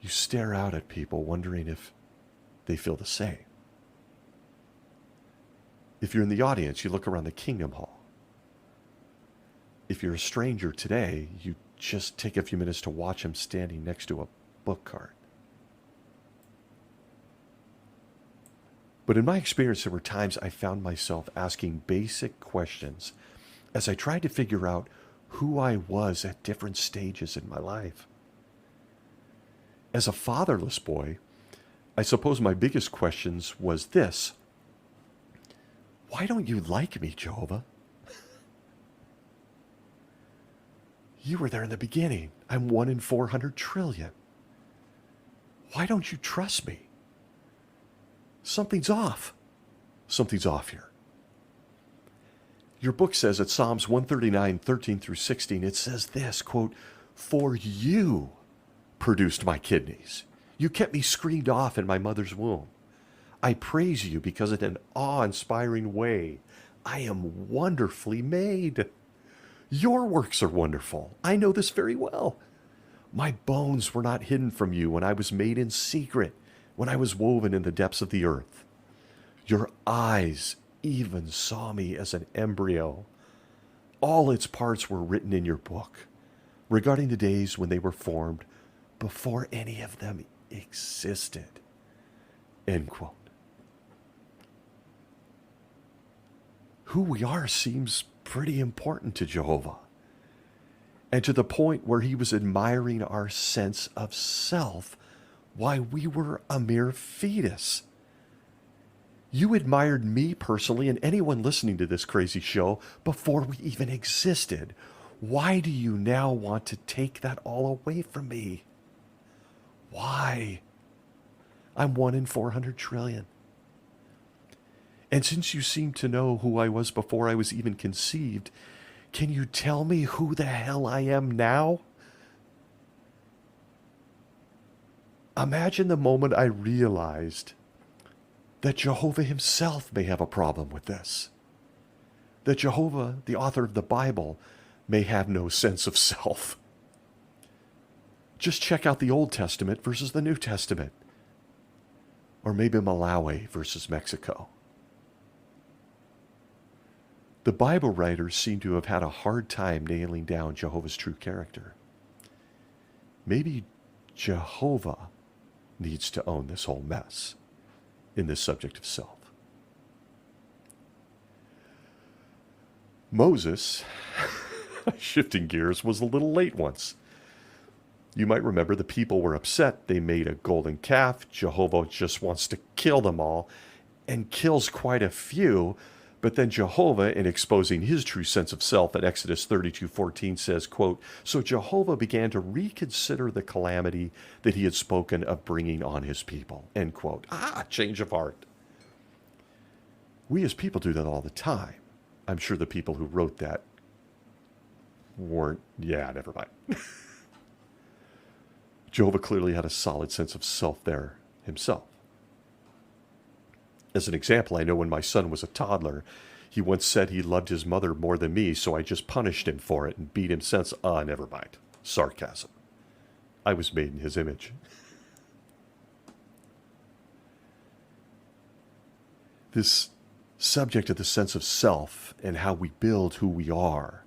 you stare out at people wondering if they feel the same. If you're in the audience, you look around the Kingdom Hall. If you're a stranger today, you just take a few minutes to watch him standing next to a book cart. But in my experience, there were times I found myself asking basic questions as I tried to figure out who I was at different stages in my life. As a fatherless boy, I suppose my biggest questions was this: why don't you like me, Jehovah? You were there in the beginning. I'm 1 in 400 trillion. Why don't you trust me? Something's off. Something's off here. Your book says at Psalms 139, 13 through 16, it says this, quote, "For you produced my kidneys. You kept me screened off in my mother's womb. I praise you because in an awe-inspiring way, I am wonderfully made. Your works are wonderful. I know this very well. My bones were not hidden from you when I was made in secret, when I was woven in the depths of the earth. Your eyes even saw me as an embryo. All its parts were written in your book, regarding the days when they were formed, before any of them existed." End quote. Who we are seems pretty important to Jehovah, and to the point where he was admiring our sense of self while we were a mere fetus. You admired me personally and anyone listening to this crazy show before we even existed. Why do you now want to take that all away from me? Why? I'm 1 in 400 trillion. And since you seem to know who I was before I was even conceived, can you tell me who the hell I am now? Imagine the moment I realized that Jehovah himself may have a problem with this. That Jehovah, the author of the Bible, may have no sense of self. Just check out the Old Testament versus the New Testament. Or maybe Malawi versus Mexico. The Bible writers seem to have had a hard time nailing down Jehovah's true character. Maybe Jehovah needs to own this whole mess in this subject of self. Moses, shifting gears, was a little late once. You might remember the people were upset. They made a golden calf. Jehovah just wants to kill them all and kills quite a few. But then Jehovah, in exposing his true sense of self in Exodus 32:14 says, quote, "So Jehovah began to reconsider the calamity that he had spoken of bringing on his people." End quote. Change of heart. We as people do that all the time. I'm sure the people who wrote that weren't, never mind. Jehovah clearly had a solid sense of self there himself. As an example, I know when my son was a toddler, he once said he loved his mother more than me, so I just punished him for it and beat him since. Never mind. Sarcasm. I was made in his image. This subject of the sense of self and how we build who we are,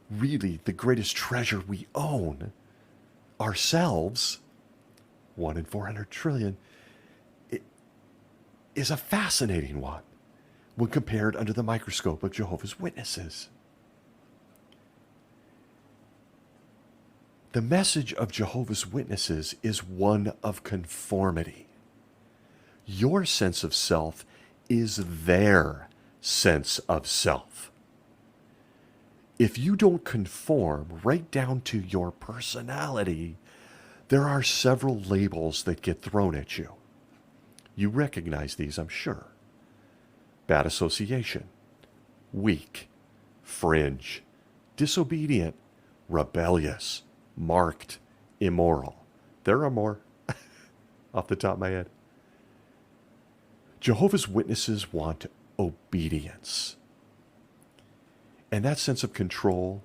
really the greatest treasure we own, ourselves, 1 in 400 trillion, is a fascinating one when compared under the microscope of Jehovah's Witnesses. The message of Jehovah's Witnesses is one of conformity. Your sense of self is their sense of self. If you don't conform right down to your personality, there are several labels that get thrown at you. You recognize these, I'm sure. Bad association, weak, fringe, disobedient, rebellious, marked, immoral. There are more off the top of my head. Jehovah's Witnesses want obedience. And that sense of control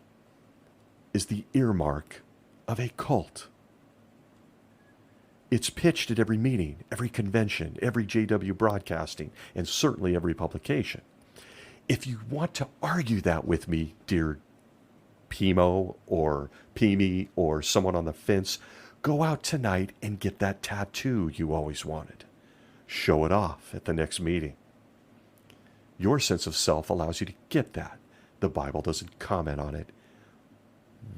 is the earmark of a cult. It's pitched at every meeting, every convention, every JW broadcasting, and certainly every publication. If you want to argue that with me, dear Pimo or Pimi or someone on the fence, go out tonight and get that tattoo you always wanted. Show it off at the next meeting. Your sense of self allows you to get that. The Bible doesn't comment on it.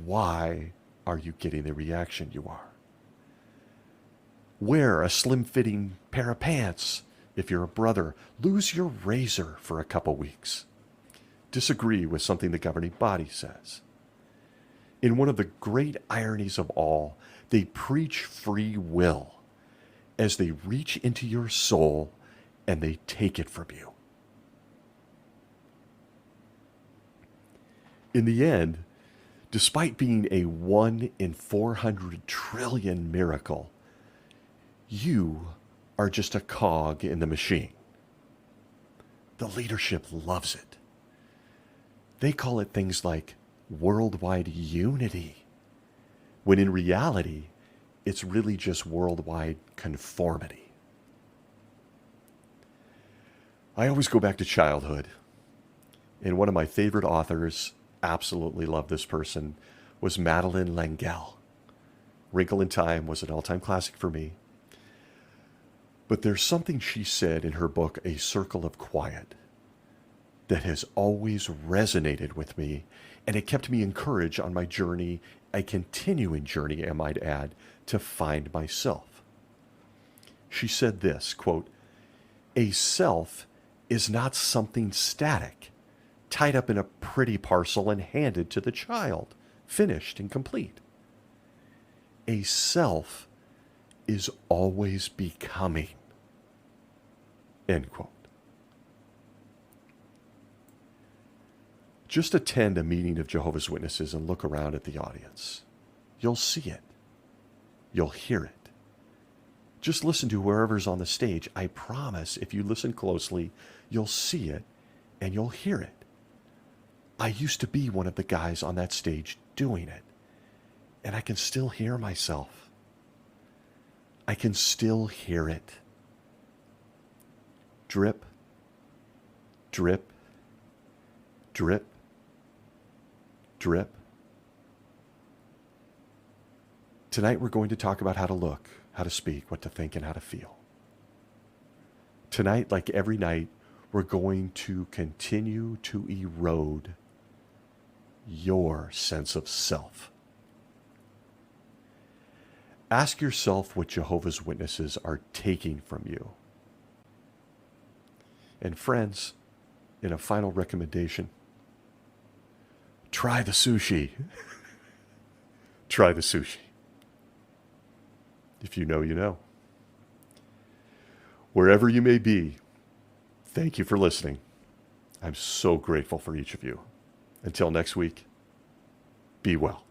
Why are you getting the reaction you are? Wear a slim-fitting pair of pants if you're a brother. Lose your razor for a couple weeks. Disagree with something the governing body says. In one of the great ironies of all, they preach free will as they reach into your soul and they take it from you. In the end, despite being a 1 in 400 trillion miracle, you are just a cog in the machine. The leadership loves it. They call it things like worldwide unity, when in reality, it's really just worldwide conformity. I always go back to childhood, and one of my favorite authors, absolutely love this person, was Madeleine L'Engle. Wrinkle in Time was an all-time classic for me. But there's something she said in her book, A Circle of Quiet, that has always resonated with me, and it kept me encouraged on my journey, a continuing journey, I might add, to find myself. She said this, quote, "A self is not something static, tied up in a pretty parcel and handed to the child, finished and complete. A self is always becoming. End quote. Just attend a meeting of Jehovah's Witnesses and look around at the audience. You'll see it. You'll hear it. Just listen to whoever's on the stage. I promise if you listen closely, you'll see it and you'll hear it. I used to be one of the guys on that stage doing it, and I can still hear myself. I can still hear it. Drip, drip, drip, drip. Tonight we're going to talk about how to look, how to speak, what to think, and how to feel. Tonight, like every night, we're going to continue to erode your sense of self. Ask yourself what Jehovah's Witnesses are taking from you. And friends, in a final recommendation, try the sushi. Try the sushi. If you know, you know. Wherever you may be, thank you for listening. I'm so grateful for each of you. Until next week, be well.